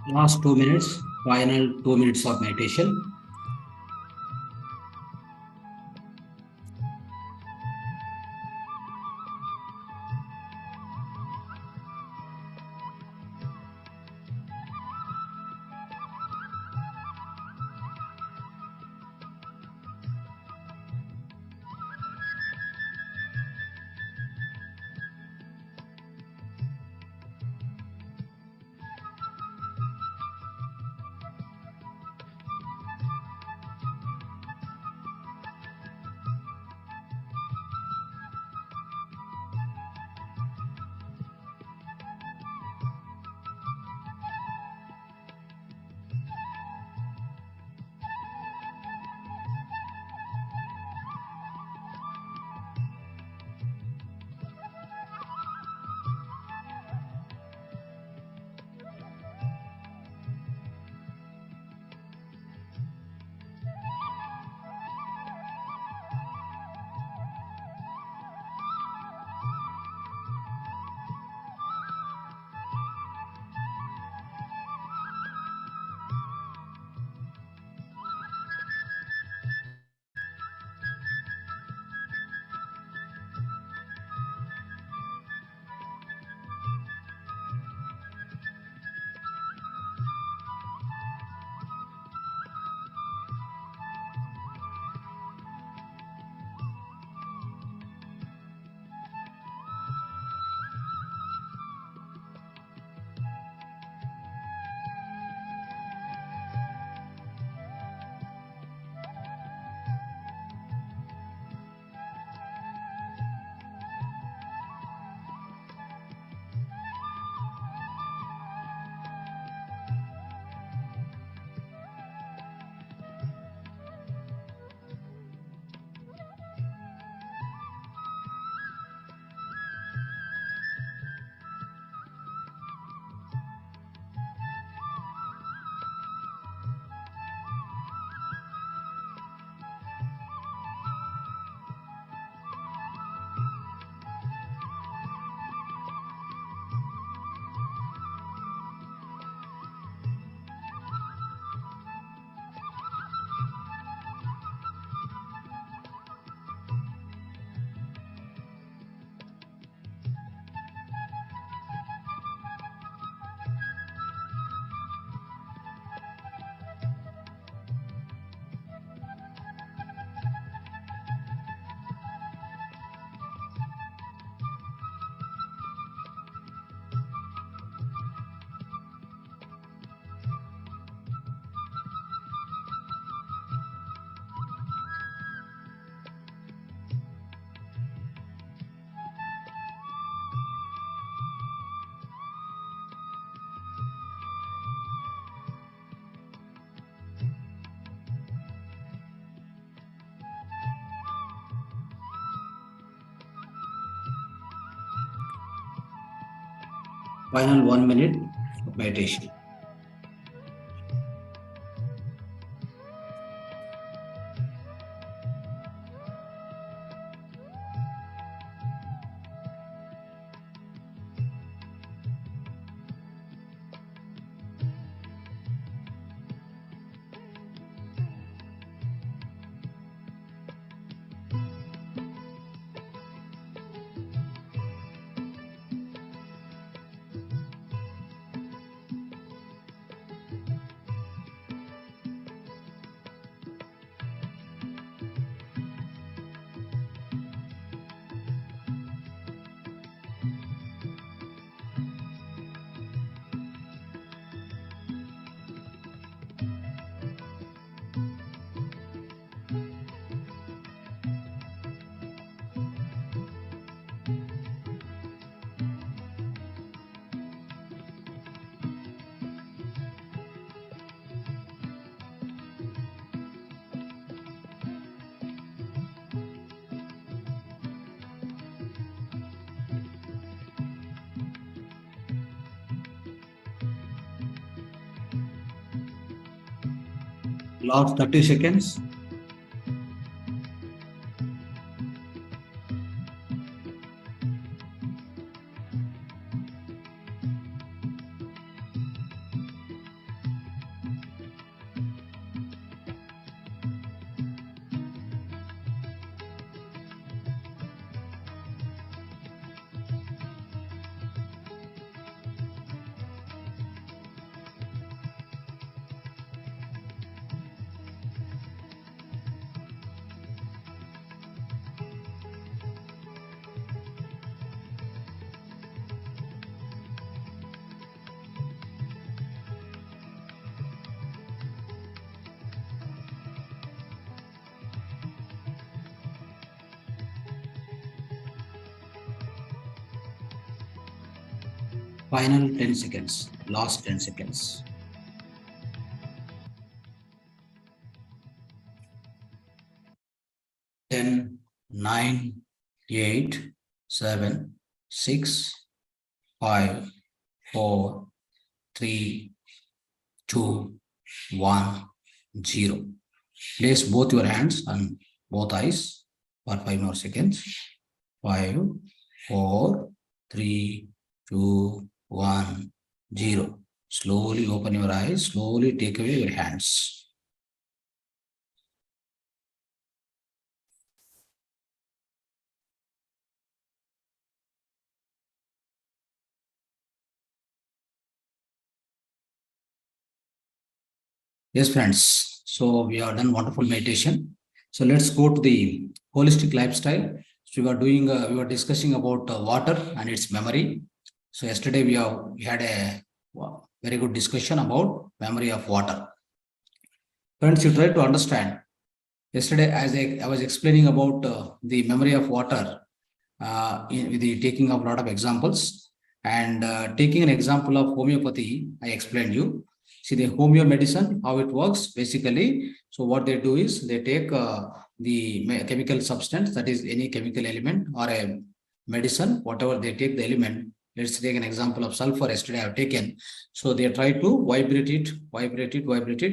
Last 2 minutes, final 2 minutes of meditation. Final 1 minute of meditation. Last 30 seconds. Final 10 seconds. Last 10 seconds. 10, 9, 8, 7, 6, 5, 4, 3, 2, 1, 0. Place both your hands on both eyes for 5 more seconds. 5, 4, 3, 2, 1, 0. Slowly open your eyes. Slowly take away your hands. Yes, friends. So we have done wonderful meditation. So let's go to the holistic lifestyle. So we were discussing about water and its memory. So yesterday we had a very good discussion about memory of water. Friends, you try to understand. Yesterday, as I was explaining about the memory of water, with the taking of a lot of examples, and taking an example of homeopathy, I explained you. See the homeo medicine, how it works basically. So what they do is they take the chemical substance, that is any chemical element or a medicine, whatever they take the element. Let's take an example of sulfur. Yesterday I have taken. So they try to vibrate it,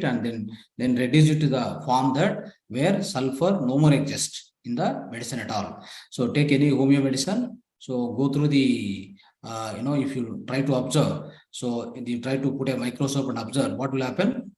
and then reduce it to the form that where sulfur no more exists in the medicine at all. So take any homeo medicine. So go through the if you try to observe, so you try to put a microscope and observe what will happen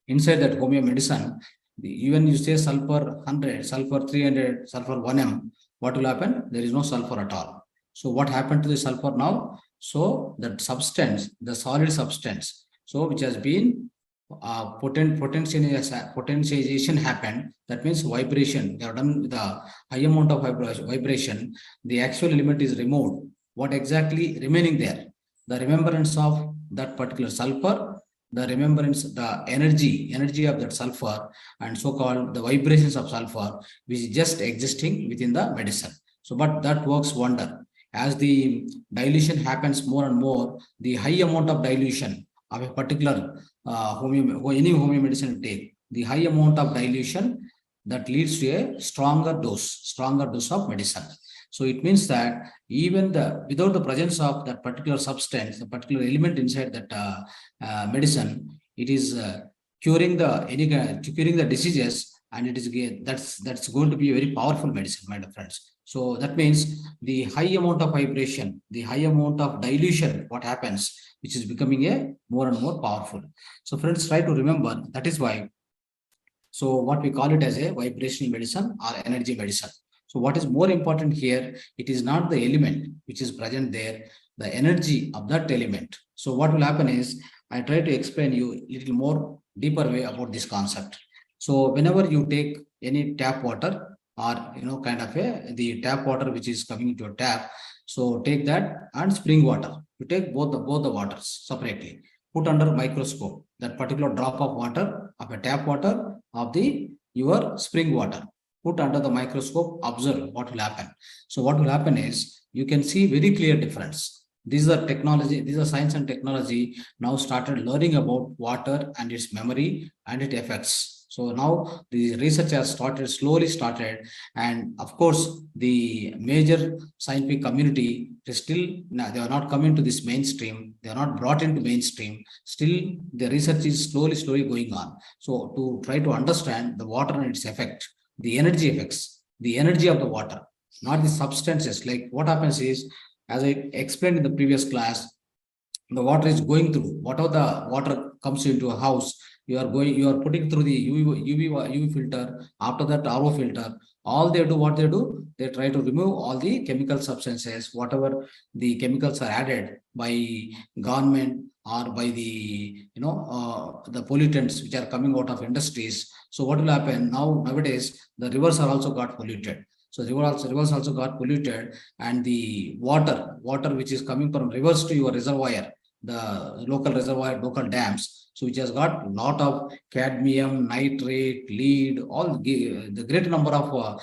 inside that homeo medicine. Even you say sulfur 100, sulfur 300, sulfur 1 m, what will happen? There is no sulfur at all. So what happened to the sulfur now? So that substance, the solid substance, so which has been potentialization happened. That means vibration. They are done with a high amount of vibration. The actual element is removed. What exactly remaining there? The remembrance of that particular sulfur, the remembrance, the energy of that sulfur, and so-called the vibrations of sulfur, which is just existing within the medicine. So, but that works wonder. As the dilution happens more and more, the high amount of dilution of a particular any homeo medicine take, the high amount of dilution that leads to a stronger dose of medicine. So it means that even without the presence of that particular substance, the particular element inside that medicine, it is curing the diseases, and it is that's going to be a very powerful medicine, my friends. So that means the high amount of vibration, the high amount of dilution, what happens, which is becoming a more and more powerful. So friends, try to remember, that is why. So what we call it as a vibrational medicine or energy medicine. So what is more important here, it is not the element which is present there, the energy of that element. So what will happen is, I try to explain you a little more deeper way about this concept. So whenever you take any tap water, or kind of the tap water which is coming into a tap, so take that and spring water. You take both the waters separately, put under microscope that particular drop of water of a tap water of the your spring water, put under the microscope, observe what will happen. So what will happen is, you can see very clear difference. This is a technology, this is a science and technology now started learning about water and its memory and its effects. So now the research has slowly started, and of course the major scientific community is still, they are not coming to this mainstream, they are not brought into mainstream. Still the research is slowly going on. So to try to understand the water and its effect, the energy effects, the energy of the water, not the substances. Like what happens is, as I explained in the previous class, the water is going through, whatever the water comes into a house, you are putting through the UV filter, after that RO filter. All they do, what they do, they try to remove all the chemical substances, whatever the chemicals are added by government or by the pollutants which are coming out of industries. So what will happen nowadays, the rivers are also got polluted. So rivers also got polluted, and the water which is coming from rivers to your reservoir, the local reservoir, local dams, so which has got a lot of cadmium, nitrate, lead, all the great number of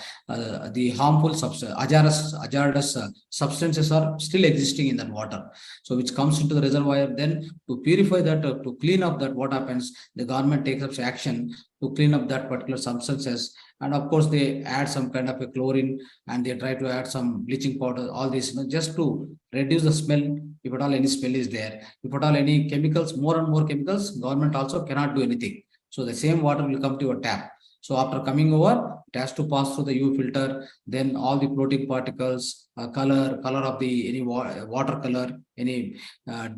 the harmful hazardous substances are still existing in that water. So which comes into the reservoir. Then to purify that, to clean up that, what happens? The government takes up action to clean up that particular substances, and of course they add some kind of a chlorine, and they try to add some bleaching powder, all this, just to reduce the smell, if at all any smell is there. If at all any chemicals, more and more chemicals, government also cannot do anything. So the same water will come to your tap. So after coming over, it has to pass through the UV filter, then all the floating particles, color of the any water color, any like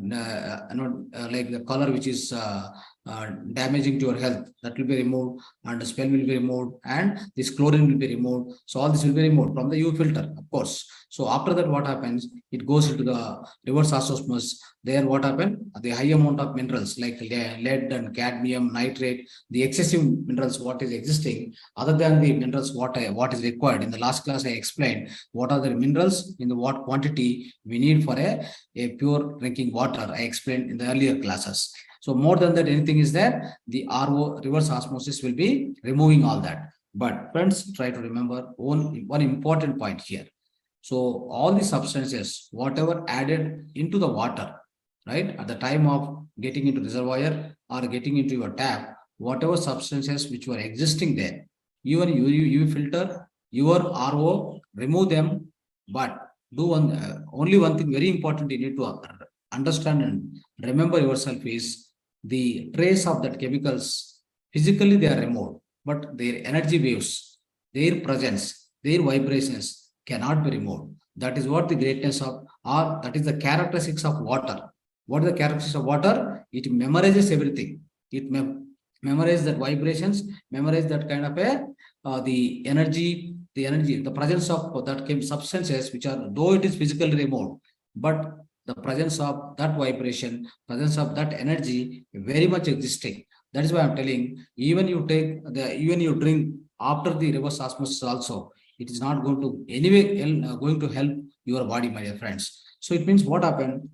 the color which is damaging to your health, that will be removed, and the smell will be removed, and this chlorine will be removed. So all this will be removed from the UV filter, of course. So after that, what happens? It goes into the reverse osmosis. There, what happened? The high amount of minerals like lead and cadmium, nitrate, the excessive minerals what is existing, other than the minerals what is required. In the last class, I explained what are the minerals in the what quantity we need for a pure drinking water. I explained in the earlier classes. So more than that, anything is there, the RO, reverse osmosis, will be removing all that. But friends, try to remember one important point here. So all the substances, whatever added into the water, right, at the time of getting into reservoir or getting into your tap, whatever substances which were existing there, your UV filter, your RO, remove them. But do only one thing very important you need to understand and remember yourself is the trace of that chemicals. Physically they are removed, but their energy waves, their presence, their vibrations cannot be removed. That is what the greatness of, or that is the characteristics of water. What are the characteristics of water? It memorizes everything. It memorizes that vibrations, memorize that kind of the energy, the presence of that substances, which are, though it is physically removed, but the presence of that vibration, presence of that energy very much existing. That is why I'm telling, even you drink after the reverse osmosis also, it is not going to anyway going to help your body, my dear friends. So it means what happened?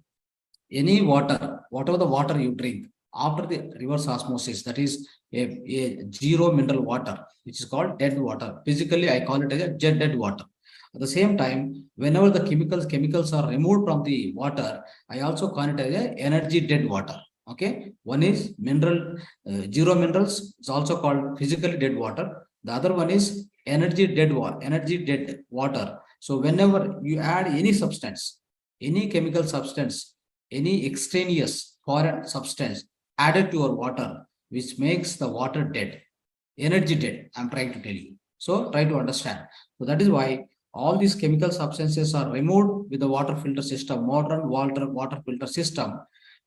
Any water, whatever the water you drink after the reverse osmosis, that is a zero mineral water, which is called dead water. Physically, I call it as a dead water. At the same time, whenever the chemicals are removed from the water, I also call it as a energy dead water. Okay, one is mineral, zero minerals. It's also called physically dead water. The other one is energy dead water. So whenever you add any substance, any chemical substance, any extraneous foreign substance added to your water, which makes the water dead, energy dead, I'm trying to tell you. So try to understand. So that is why all these chemical substances are removed with the water filter system. Modern water filter system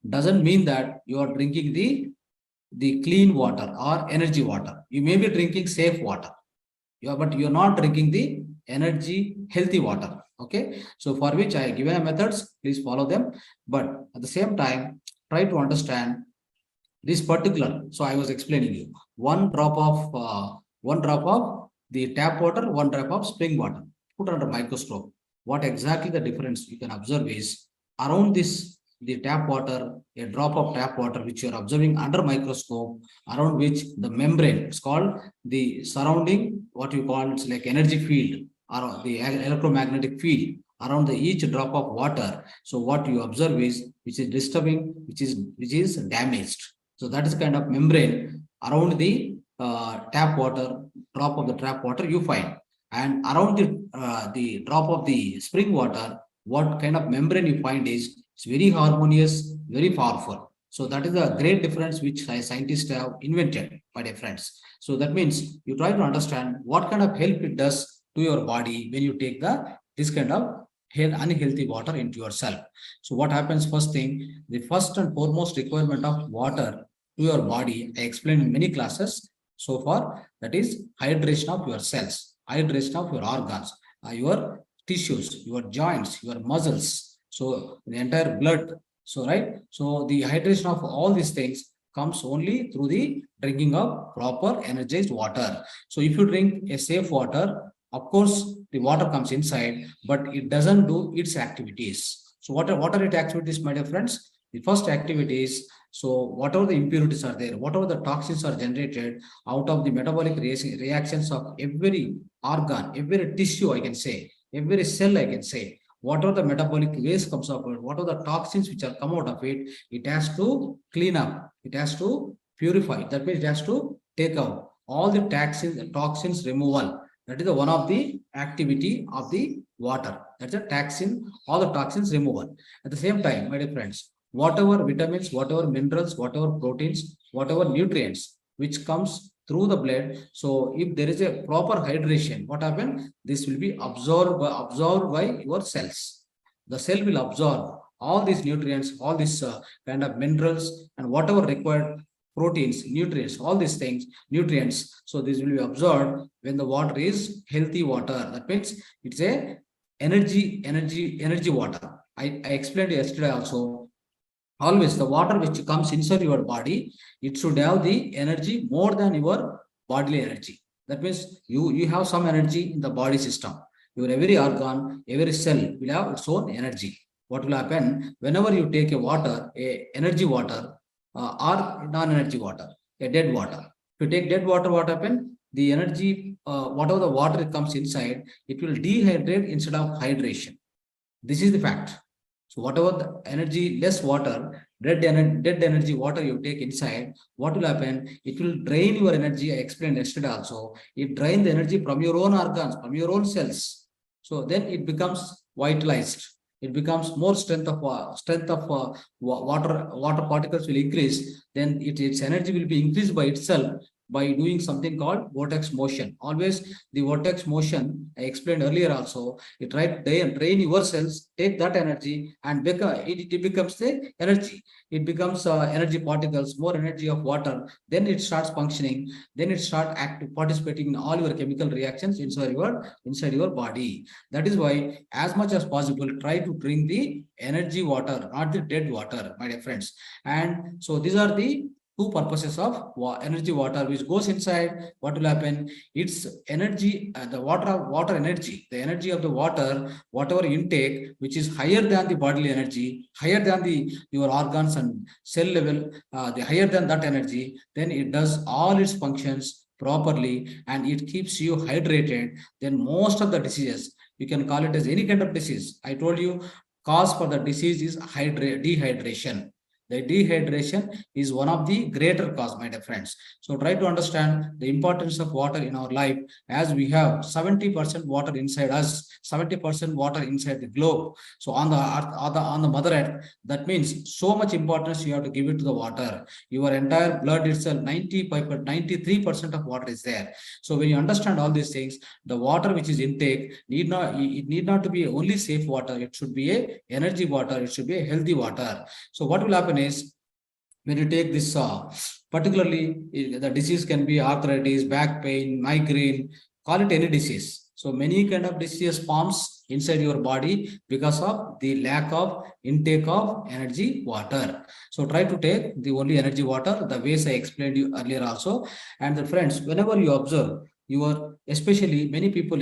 doesn't mean that you are drinking the clean water or energy water. You may be drinking safe water, but you're not drinking the energy healthy water. Okay, so for which I given a methods, please follow them. But at the same time, try to understand this particular. So I was explaining you one drop of the tap water, one drop of spring water, put under microscope. What exactly the difference you can observe is around this, the tap water, a drop of tap water which you are observing under microscope, around which the membrane, it's called the surrounding, what you call, it's like energy field or the electromagnetic field around each drop of water. So what you observe is which is disturbing, which is damaged. So that is kind of membrane around the tap water, drop of the tap water you find, and around the drop of the spring water, what kind of membrane you find is it's very harmonious, very powerful. So that is a great difference which scientists have invented, my dear friends. So that means you try to understand what kind of help it does to your body when you take this kind of unhealthy water into yourself. So what happens? First thing, the first and foremost requirement of water to your body, I explained in many classes so far, that is hydration of your cells, hydration of your organs, your tissues, your joints, your muscles, so the entire blood. So right, so the hydration of all these things comes only through the drinking of proper energized water. So if you drink a safe water, of course the water comes inside, but it doesn't do its activities. So what are its activities, my dear friends? The first activity is, so whatever the impurities are there, whatever the toxins are generated out of the metabolic reactions of every organ, every tissue, I can say, every cell, I can say, whatever the metabolic waste comes out of it, whatever the toxins which are come out of it, it has to clean up, it has to purify. That means it has to take out all the toxins removal. That is the one of the activity of the water. That's a toxin, all the toxins removal. At the same time, my dear friends, whatever vitamins, whatever minerals, whatever proteins, whatever nutrients which comes through the blood. So if there is a proper hydration, what happens? This will be absorbed by your cells. The cell will absorb all these nutrients, all these kind of minerals, and whatever required proteins, nutrients, all these things, nutrients. So this will be absorbed when the water is healthy water. That means it's a energy water. I explained yesterday also. Always the water which comes inside your body, it should have the energy more than your bodily energy. That means you have some energy in the body system. Your every organ, every cell will have its own energy. What will happen whenever you take a energy water or non-energy water, a dead water? If you take dead water, what happen? The energy, whatever the water comes inside, it will dehydrate instead of hydration. This is the fact. So whatever the energy, less water, dead energy water you take inside, what will happen? It will drain your energy. I explained yesterday also. It drains the energy from your own organs, from your own cells. So then it becomes vitalized. It becomes more strength of water particles will increase. Then its energy will be increased by itself by doing something called vortex motion. Always the vortex motion, I explained earlier also, it drain your cells, take that energy and it becomes the energy. It becomes energy particles, more energy of water. Then it starts functioning. Then it starts participating in all your chemical reactions inside your body. That is why, as much as possible, try to drink the energy water, not the dead water, my dear friends. And so these are the two purposes of energy water which goes inside. What will happen? It's energy, the water energy, the energy of the water, whatever intake which is higher than the bodily energy, higher than your organs and cell level, the higher than that energy, then it does all its functions properly and it keeps you hydrated. Then most of the diseases, you can call it as any kind of disease. I told you, cause for the disease is dehydration. The dehydration is one of the greater cause, my dear friends. So try to understand the importance of water in our life, as we have 70% water inside us, 70% water inside the globe. So on the earth, on the mother earth, that means so much importance you have to give it to the water. Your entire blood itself, 93% of water is there. So when you understand all these things, the water which is intake need not to be only safe water. It should be a energy water. It should be a healthy water. So what will happen is, when you take this, particularly the disease can be arthritis, back pain, migraine, call it any disease. So many kind of disease forms inside your body because of the lack of intake of energy water. So try to take the only energy water, the ways I explained you earlier also. And the friends, whenever you observe especially many people,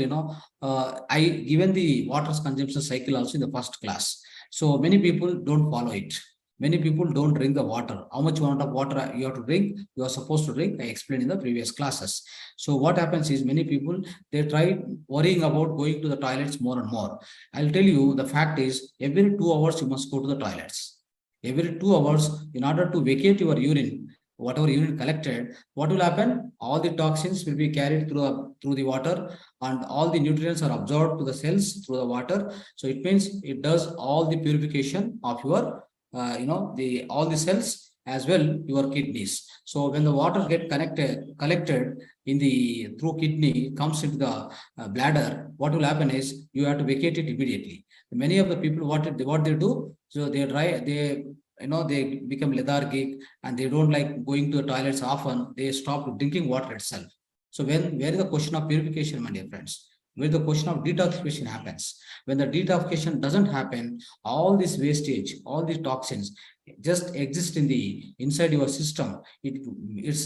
I given the water consumption cycle also in the first class. So many people don't follow it. Many people don't drink the water. How much amount of water you have to drink, you are supposed to drink, I explained in the previous classes. So what happens is, many people, they try worrying about going to the toilets more and more. I'll tell you, the fact is, every 2 hours you must go to the toilets. Every 2 hours, in order to vacate your urine, whatever urine collected, what will happen? All the toxins will be carried through the water, and all the nutrients are absorbed to the cells through the water. So it means it does all the purification of your all the cells, as well your kidneys. So when the water get collected through kidney, comes into the bladder, what will happen is, you have to vacate it immediately. Many of the people, what they do, so they become lethargic and they don't like going to the toilets often. They stop drinking water itself. So where is the question of purification, my dear friends? where the question of detoxification happens. When the detoxification doesn't happen, all this wastage, all these toxins just exist in the inside your system. It's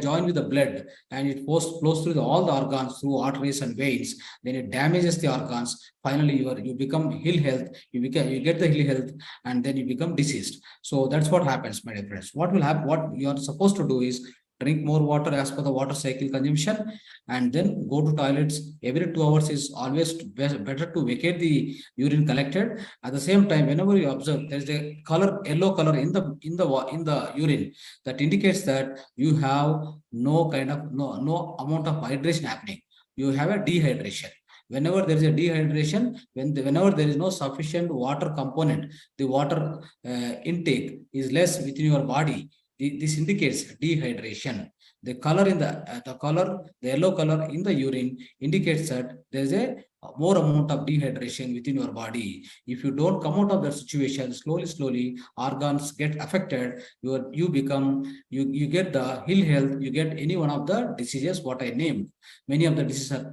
joined with the blood, and it flows through all the organs, through arteries and veins. Then it damages the organs. Finally, you become ill health. You get the ill health, and then you become diseased. So that's what happens, my dear friends. What will happen? What you are supposed to do is drink more water as per the water cycle consumption, and then go to toilets every 2 hours. Is always better to vacate the urine collected. At the same time, whenever you observe there is a color, yellow color in the urine, that indicates that you have no amount of hydration happening. You have a dehydration. Whenever there is a dehydration, whenever there is no sufficient water component, the water intake is less within your body. This indicates dehydration. The color in the yellow color in the urine indicates that there is a more amount of dehydration within your body. If you don't come out of that situation, slowly organs get affected. You get the ill health. You get any one of the diseases what I named. Many of the diseases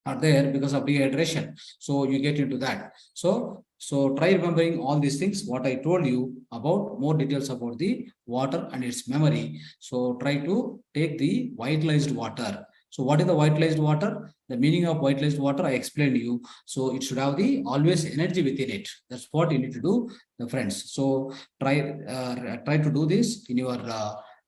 are there because of dehydration. So you get into that. So try remembering all these things, what I told you about, more details about the water and its memory. So try to take the vitalized water. So what is the vitalized water? The meaning of vitalized water I explained to you. So it should have the always energy within it. That's what you need to do, the friends. So try to do this in your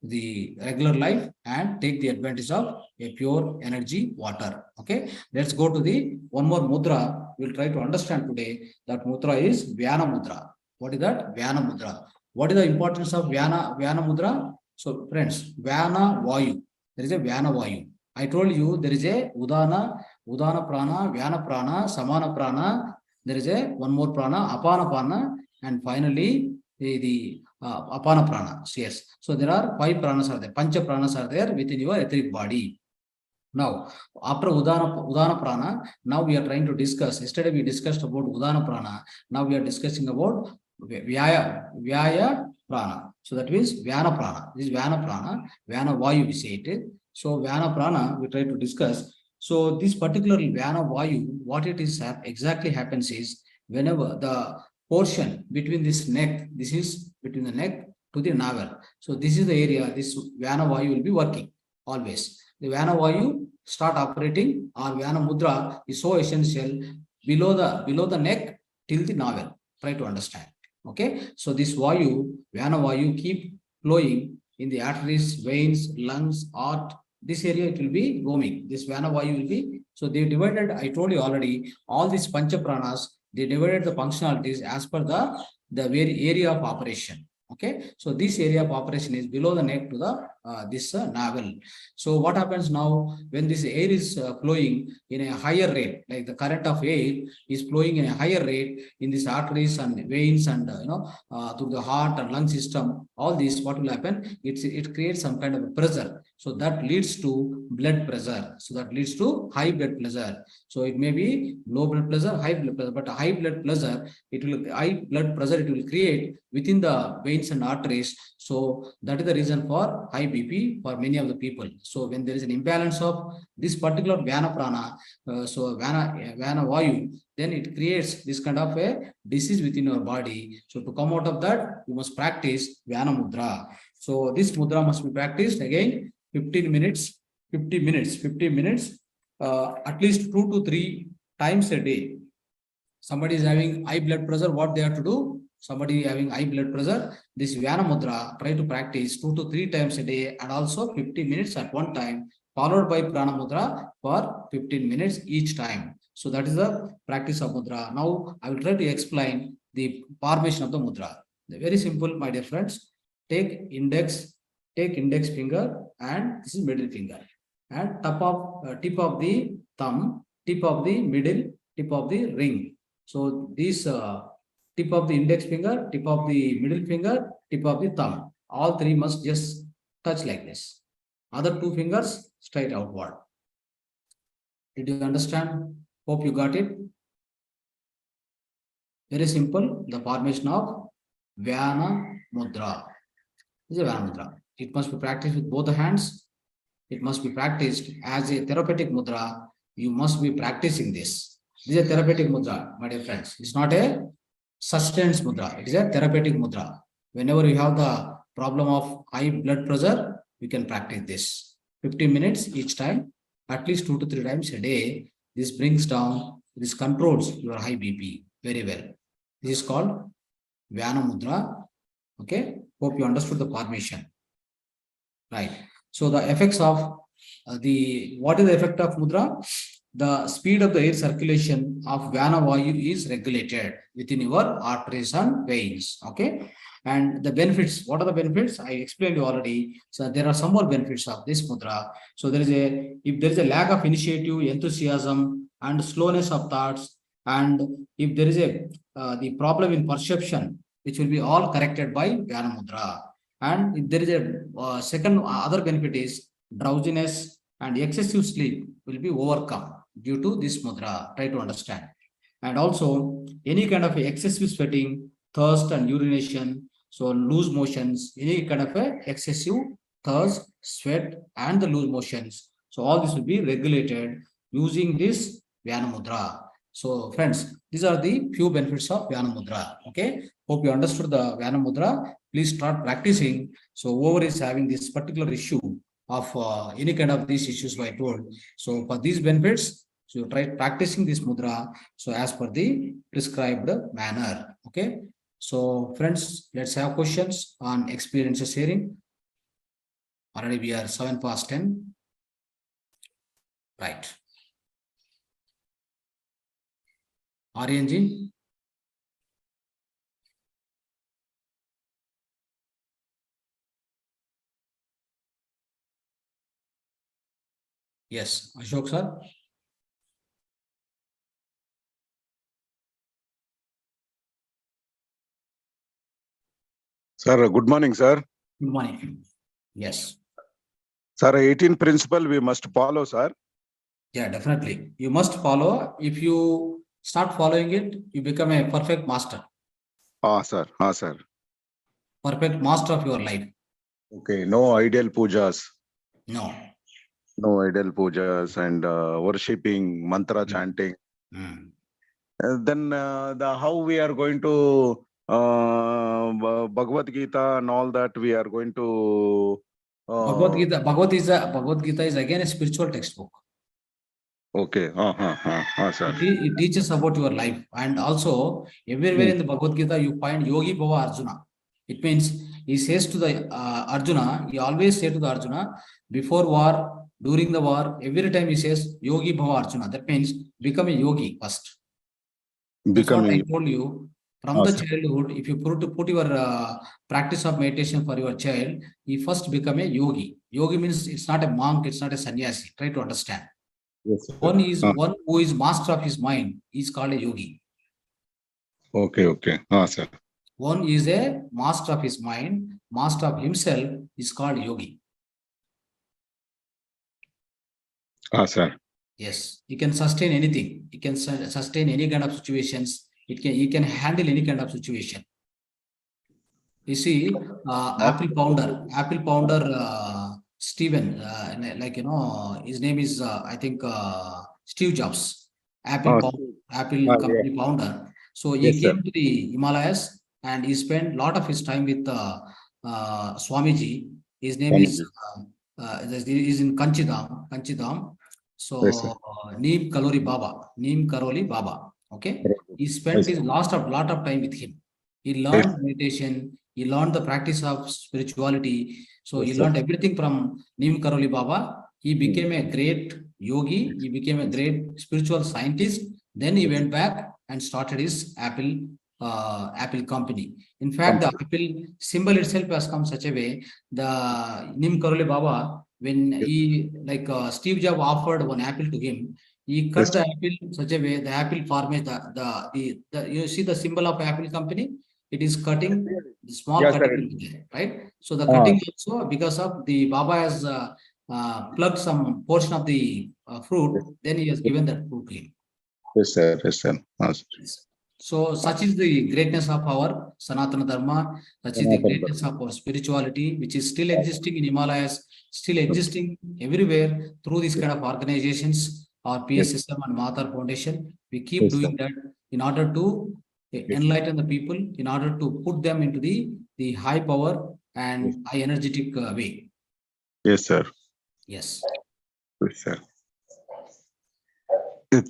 the regular life and take the advantage of a pure energy water. Okay, let's go to the one more mudra. We'll try to understand today that mudra is Vyana mudra. What is that? Vyana mudra. What is the importance of Vyana mudra? So friends, Vyana Vayu. There is a Vyana Vayu. I told you there is a Udana prana, Vyana prana, Samana prana. There is a one more prana, Apana prana, and finally the Apana prana. Yes. So there are 5 pranas are there. Pancha pranas are there within your etheric body. Now, after Udana prana, now we are trying to discuss. Yesterday we discussed about Udana prana. Now we are discussing about Vyaya prana. So that means Vyana prana. This is Vyana prana. Vyana Vayu we say it. So Vyana prana we try to discuss. So this particular Vyana Vayu, what it is exactly happens is whenever the portion between this neck, this is between the neck to the navel. So this is the area this Vyana Vayu will be working always. The Vyana Vayu start operating, or Vyana Mudra is so essential below the neck till the navel. Try to understand. Okay, so this Vayu, Vyana Vayu keep flowing in the arteries, veins, lungs, heart. This area it will be roaming. This Vyana Vayu will be, so they divided, I told you already, all these Pancha Pranas, they divided the functionalities as per the very area of operation. Okay, so this area of operation is below the neck to the this navel. So what happens now when this air is flowing in a higher rate, like the current of air is flowing in a higher rate in these arteries and veins and through the heart and lung system, all this, what will happen? It creates some kind of a pressure. So that leads to blood pressure. So that leads to high blood pressure. So it may be low blood pressure, high blood pressure, but high blood pressure, it will create within the veins and arteries. So that is the reason for high BP for many of the people. So when there is an imbalance of this particular Vyana prana, so Vyana Vayu, then it creates this kind of a disease within your body. So to come out of that, you must practice Vyana mudra. So this mudra must be practiced again 15 minutes, at least 2 to 3 times a day. Somebody is having high blood pressure, what they have to do? Somebody having high blood pressure, this Vyana mudra, try to practice 2 to 3 times a day, and also 15 minutes at one time, followed by Prana mudra for 15 minutes each time. So that is the practice of mudra. Now I will try to explain the formation of the mudra. Very simple, my dear friends. Take index finger, and this is middle finger, and tip of the thumb, tip of the middle, tip of the ring. So this tip of the index finger, tip of the middle finger, tip of the thumb, all 3 must just touch like this. Other 2 fingers straight outward. Did you understand? Hope you got it. Very simple. The formation of Vyana mudra. This is a Vyana mudra. It must be practiced with both the hands. It must be practiced as a therapeutic mudra. You must be practicing this. This is a therapeutic mudra, my dear friends. It's not a sustenance mudra. It is a therapeutic mudra. Whenever you have the problem of high blood pressure, you can practice this. 15 minutes each time, at least 2 to 3 times a day. This brings down, this controls your high BP very well. This is called Vyana mudra. Okay, hope you understood the formation. Right. So the effects of what is the effect of mudra? The speed of the air circulation of Vyana Vayu is regulated within your arteries and veins. Okay. And the benefits, what are the benefits? I explained you already. So there are some more benefits of this mudra. So if there is a lack of initiative, enthusiasm, and slowness of thoughts, and if there is the problem in perception, which will be all corrected by Vyana mudra. And if there is a second other benefit is drowsiness and excessive sleep will be overcome due to this mudra. Try to understand. And also any kind of excessive sweating, thirst and urination, so loose motions, any kind of excessive thirst, sweat and the loose motions. So all this will be regulated using this Vyana mudra. So friends, these are the few benefits of Vyana mudra. Okay. Hope you understood the Vyana mudra. Please start practicing. So whoever is having this particular issue of any kind of these issues I told. So for these benefits, so try practicing this mudra. So as per the prescribed manner. Okay. So friends, let's have questions on experiences sharing. Already we are 7 past 10. Right. RNG. Yes, Ashok sir. Sir, good morning, sir. Good morning. Yes. Sir, 18 principle we must follow, sir. Yeah, definitely. You must follow. If you start following it, you become a perfect master. Sir. Sir. Perfect master of your life. Okay, no ideal pujas. No. No ideal pujas and worshipping, mantra chanting. Then how we are going to Bhagavad Gita and all that we are going to Bhagavad Gita is again a spiritual textbook. Okay. Sir. It teaches about your life, and also everywhere in the Bhagavad Gita you find Yogi Bhava Arjuna. It means he says to the Arjuna, he always says to the Arjuna before war, during the war, every time he says Yogi Bhava Arjuna. That means become a yogi first. That's what I told you. From the childhood, if you put your practice of meditation for your child, he first become a yogi. Yogi means it's not a monk, it's not a sannyasi. Try to understand. Yes, One who is master of his mind is called a yogi. Okay. Sir. One is a master of his mind, master of himself is called yogi. Sir. Yes, he can sustain anything. He can sustain any kind of situations. He can handle any kind of situation. You see, Apple founder Steven, his name is I think Steve Jobs, Apple company founder. So he came to the Himalayas and he spent a lot of his time with Swamiji. His name is in Kanchidham. So Neem Karoli Baba. Okay, he spent his lot of time with him. He learned meditation. He learned the practice of spirituality. So he learned everything from Neem Karoli Baba. He became a great yogi. He became a great spiritual scientist. Then he went back and started his Apple company. In fact, the Apple symbol itself has come such a way. The Neem Karoli Baba, when he Steve Jobs offered one apple to him, he cut the apple in such a way the apple forms you see the symbol of Apple company. It is cutting the small cutting, right? So the cutting also because of the Baba has plucked some portion of the fruit, then he has given that fruit to him. Yes, sir. So such is the greatness of our Sanatana Dharma, such is the greatness of our spirituality, which is still existing in Himalayas, still existing everywhere through these kind of organizations or PSSM and Mahavatar Foundation. We keep Yes, doing sir. that in order to enlighten the people, in order to put them into the high power and high energetic way. Yes, sir. Yes. Yes, sir.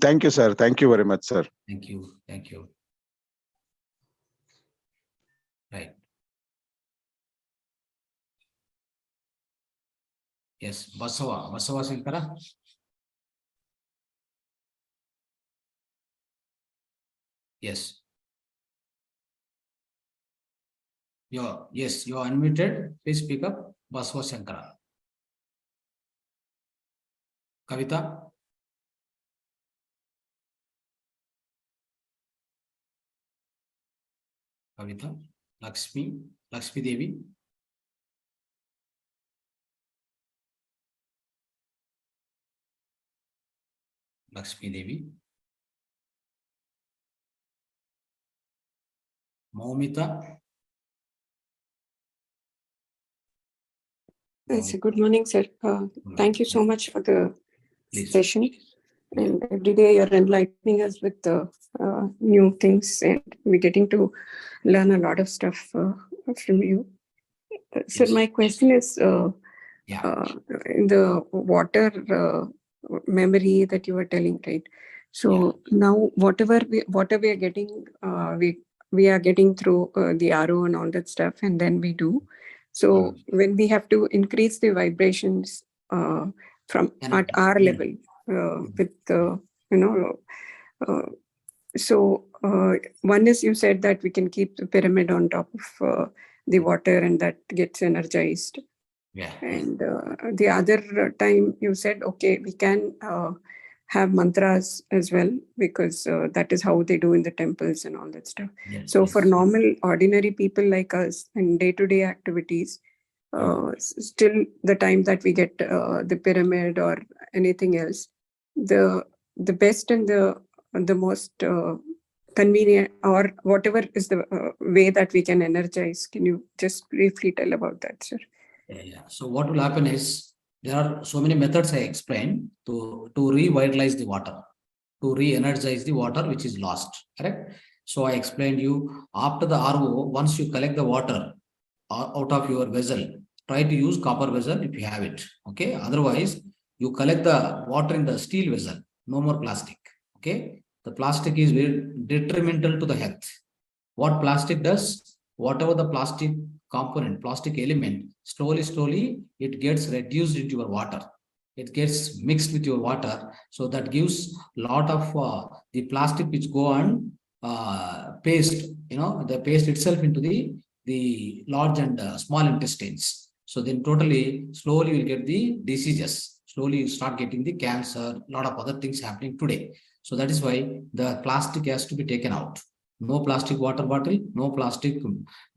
Thank you, sir. Thank you very much, sir. Thank you. Thank you. Right. Yes. Basava Shankara. Yes. You're unmuted. Please speak up. Basava Shankara. Kavita. Kavita. Lakshmi Devi. Lakshmi Devi. Maumita. Yes, good morning, sir. Thank you so much for the Please. session. And every day you're enlightening us with new things, and we're getting to learn a lot of stuff from you. Sir, Yes. my question is Yeah. in the water memory that you were telling, right? So now whatever we are getting, we are getting through the RO and all that stuff, and then we do. So when we have to increase the vibrations from at our level with so one is, you said that we can keep the pyramid on top of the water and that gets energized. Yeah. And the other time you said, okay, we can have mantras as well, because that is how they do in the temples and all that stuff. Yes, So yes. for normal, ordinary people like us and day-to-day activities, still the time that we get the pyramid or anything else, the best and the most convenient, or whatever is the way that we can energize. Can you just briefly tell about that, sir? Yeah. So what will happen is, there are so many methods I explained to revitalize the water, to re-energize the water which is lost. Correct. So I explained you, after the RO, once you collect the water out of your vessel, try to use copper vessel if you have it. Okay. Otherwise, you collect the water in the steel vessel. No more plastic. Okay. The plastic is very detrimental to the health. What plastic does, whatever the plastic component, plastic element, slowly it gets reduced into your water. It gets mixed with your water. So that gives a lot of the plastic which go on paste, the paste itself into the large and small intestines. So then slowly you'll get the diseases. Slowly you start getting the cancer, a lot of other things happening today. So that is why the plastic has to be taken out. No plastic water bottle, no plastic,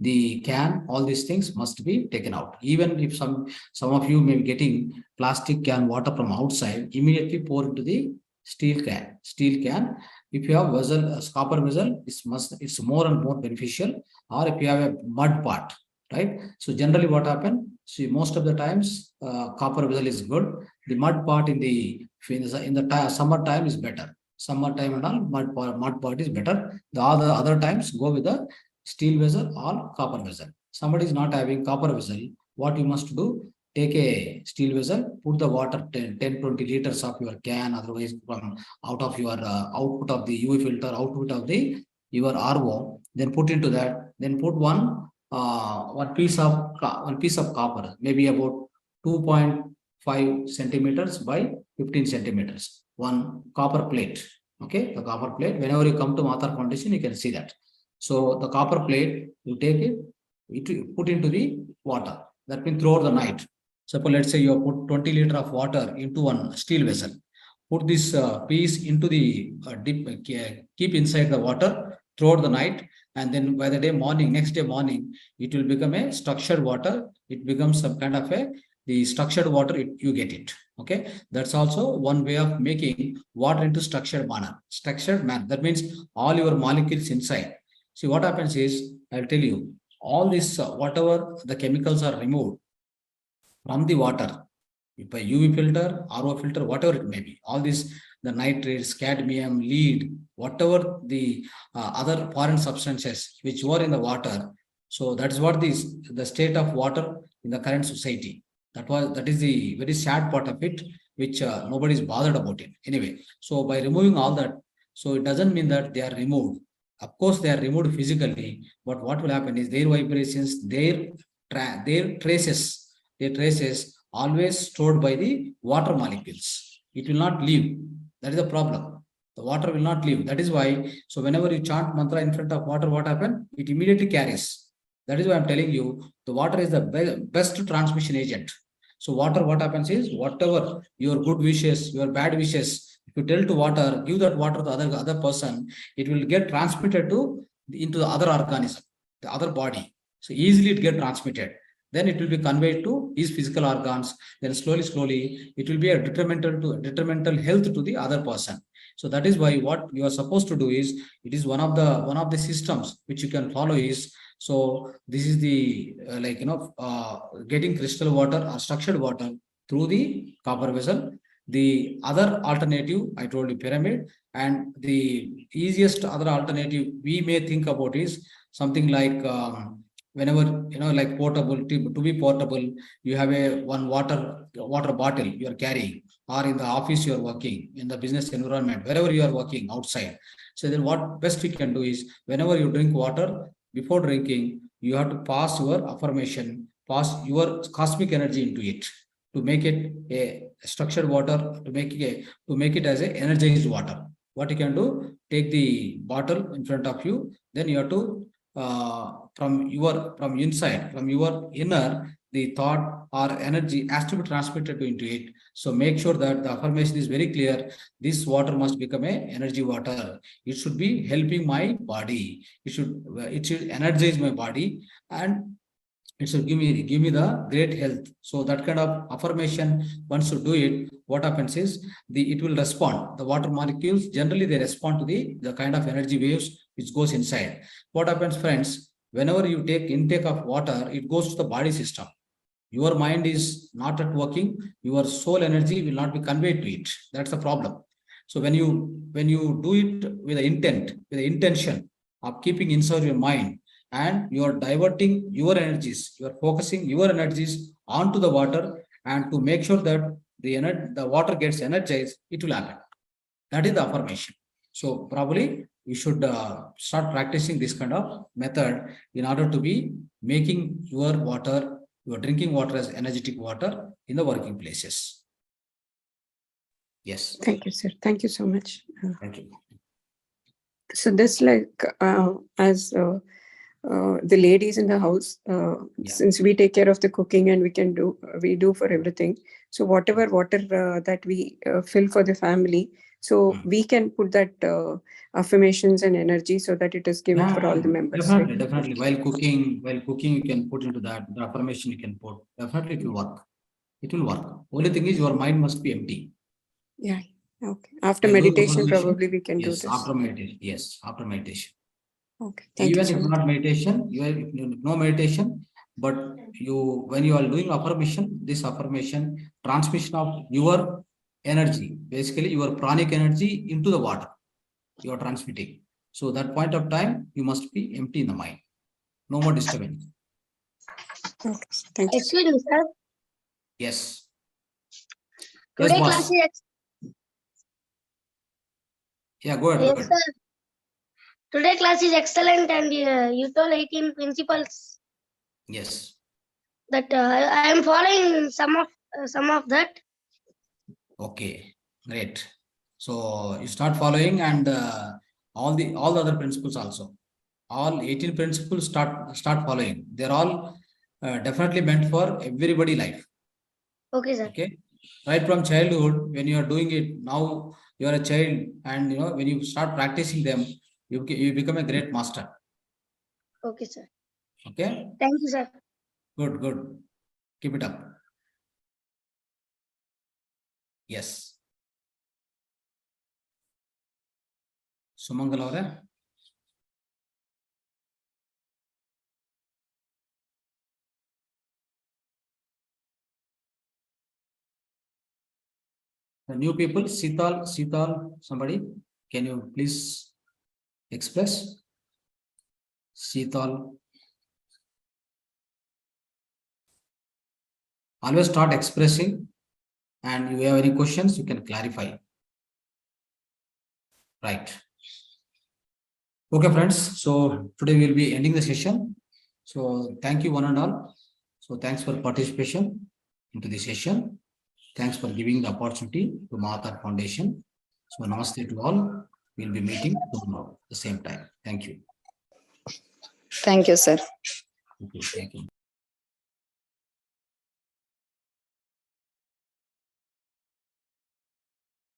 the can, all these things must be taken out. Even if some of you may be getting plastic can water from outside, immediately pour into the steel can. If you have vessel, copper vessel, it's more and more beneficial. Or if you have a mud pot, right? So generally what happens, see, most of the times copper vessel is good. The mud pot in the summer time is better. Summertime and all, mud pot is better. The other times go with the steel vessel or copper vessel. Somebody is not having copper vessel, what you must do, take a steel vessel, put the water 10-20 liters of your can, otherwise from out of your output of the UV filter, output of your RO, then put into that, then put one piece of copper, maybe about 2.5 centimeters by 15 centimeters. One copper plate. Okay, the copper plate. Whenever you come to Mahavatar Foundation, you can see that. So the copper plate, you take it put into the water. That means throughout the night. Suppose let's say you have put 20 liters of water into one steel vessel. Put this piece into the keep inside the water throughout the night, and then by the next day morning, it will become a structured water. It becomes some kind of the structured water. You get it. Okay, that's also one way of making water into structured manner. That means all your molecules inside. See, what happens is, I'll tell you, all this whatever the chemicals are removed from the water by UV filter, RO filter, whatever it may be, all these the nitrates, cadmium, lead, whatever the other foreign substances which were in the water. So that's what the state of water in the current society. That is the very sad part of it, which nobody is bothered about it. Anyway, so by removing all that, so it doesn't mean that they are removed. Of course, they are removed physically, but what will happen is their vibrations, their traces always stored by the water molecules. It will not leave. That is the problem. The water will not leave. That is why, so whenever you chant mantra in front of water, what happens? It immediately carries. That is why I'm telling you, the water is the best transmission agent. So water, what happens is, whatever your good wishes, your bad wishes, if you tell to water, give that water to the other person, it will get transmitted into the other organism, the other body. So easily it get transmitted. Then it will be conveyed to his physical organs. Then slowly, it will be a detrimental health to the other person. So that is why what you are supposed to do is, it is one of the systems which you can follow is, so this is the getting crystal water or structured water through the copper vessel. The other alternative, I told you, pyramid, and the easiest other alternative we may think about is something like whenever like portable, to be portable, you have one water bottle you are carrying, or in the office you are working, in the business environment, wherever you are working outside. So then what best we can do is, whenever you drink water, before drinking, you have to pass your affirmation, pass your cosmic energy into it, to make it a structured water, to make it as a energized water. What you can do, take the bottle in front of you, then you have to from inside, from your inner, the thought or energy has to be transmitted into it. So make sure that the affirmation is very clear. This water must become a energy water. It should be helping my body. It should energize my body, and it should give me the great health. So that kind of affirmation, once you do it, what happens is it will respond. The water molecules generally they respond to the kind of energy waves which goes inside. What happens, friends? Whenever you take intake of water, it goes to the body system. Your mind is not at working. Your soul energy will not be conveyed to it. That's the problem. So when you do it with the intention of keeping inside your mind, and you are diverting your energies, you are focusing your energies onto the water, and to make sure that the water gets energized, it will happen. That is the affirmation. So probably you should start practicing this kind of method in order to be making your drinking water as energetic water in the working places. Yes. Thank you, sir. Thank you so much. Thank you. So this as the ladies in the house, since we take care of the cooking and we do for everything. So whatever water that we fill for the family, so we can put that affirmations and energy so that it is given for all the members. Definitely, right? definitely. While cooking, you can put into that. The affirmation you can put. Definitely, it will work. It will work. Only thing is, your mind must be empty. Yeah. Okay. After While doing meditation, affirmation, probably we can do yes, this. after meditation. Yes, after meditation. Okay. Thank Even you so if much. not meditation, no meditation, but when you are doing affirmation, this affirmation transmission of your energy, basically your pranic energy into the water, you are transmitting. So that point of time, you must be empty in the mind. No more disturbance. Okay. Thank you. Excuse me, sir. Yes. Today Yes, boss. class is Yeah, go ahead. Go yes, ahead. sir. Today class is excellent, and you told 18 principles Yes. that I am following some of that. Okay. Great. So you start following, and all the other principles also. All 18 principles start following. They're all definitely meant for everybody life. Okay, sir. Okay. Right from childhood, when you are doing it, now you are a child, and when you start practicing them, you become a great master. Okay, sir. Okay. Thank you, sir. Good. Keep it up. Yes. Sumangal avare. The new people, Sital, somebody, can you please express? Sital. Always start expressing, and you have any questions, you can clarify. Right. Okay, friends. So today we'll be ending the session. So thank you one and all. So thanks for participation into the session. Thanks for giving the opportunity to Mahavatar Foundation. So namaste to all. We'll be meeting tomorrow at the same time. Thank you. Thank you, sir. Thank you.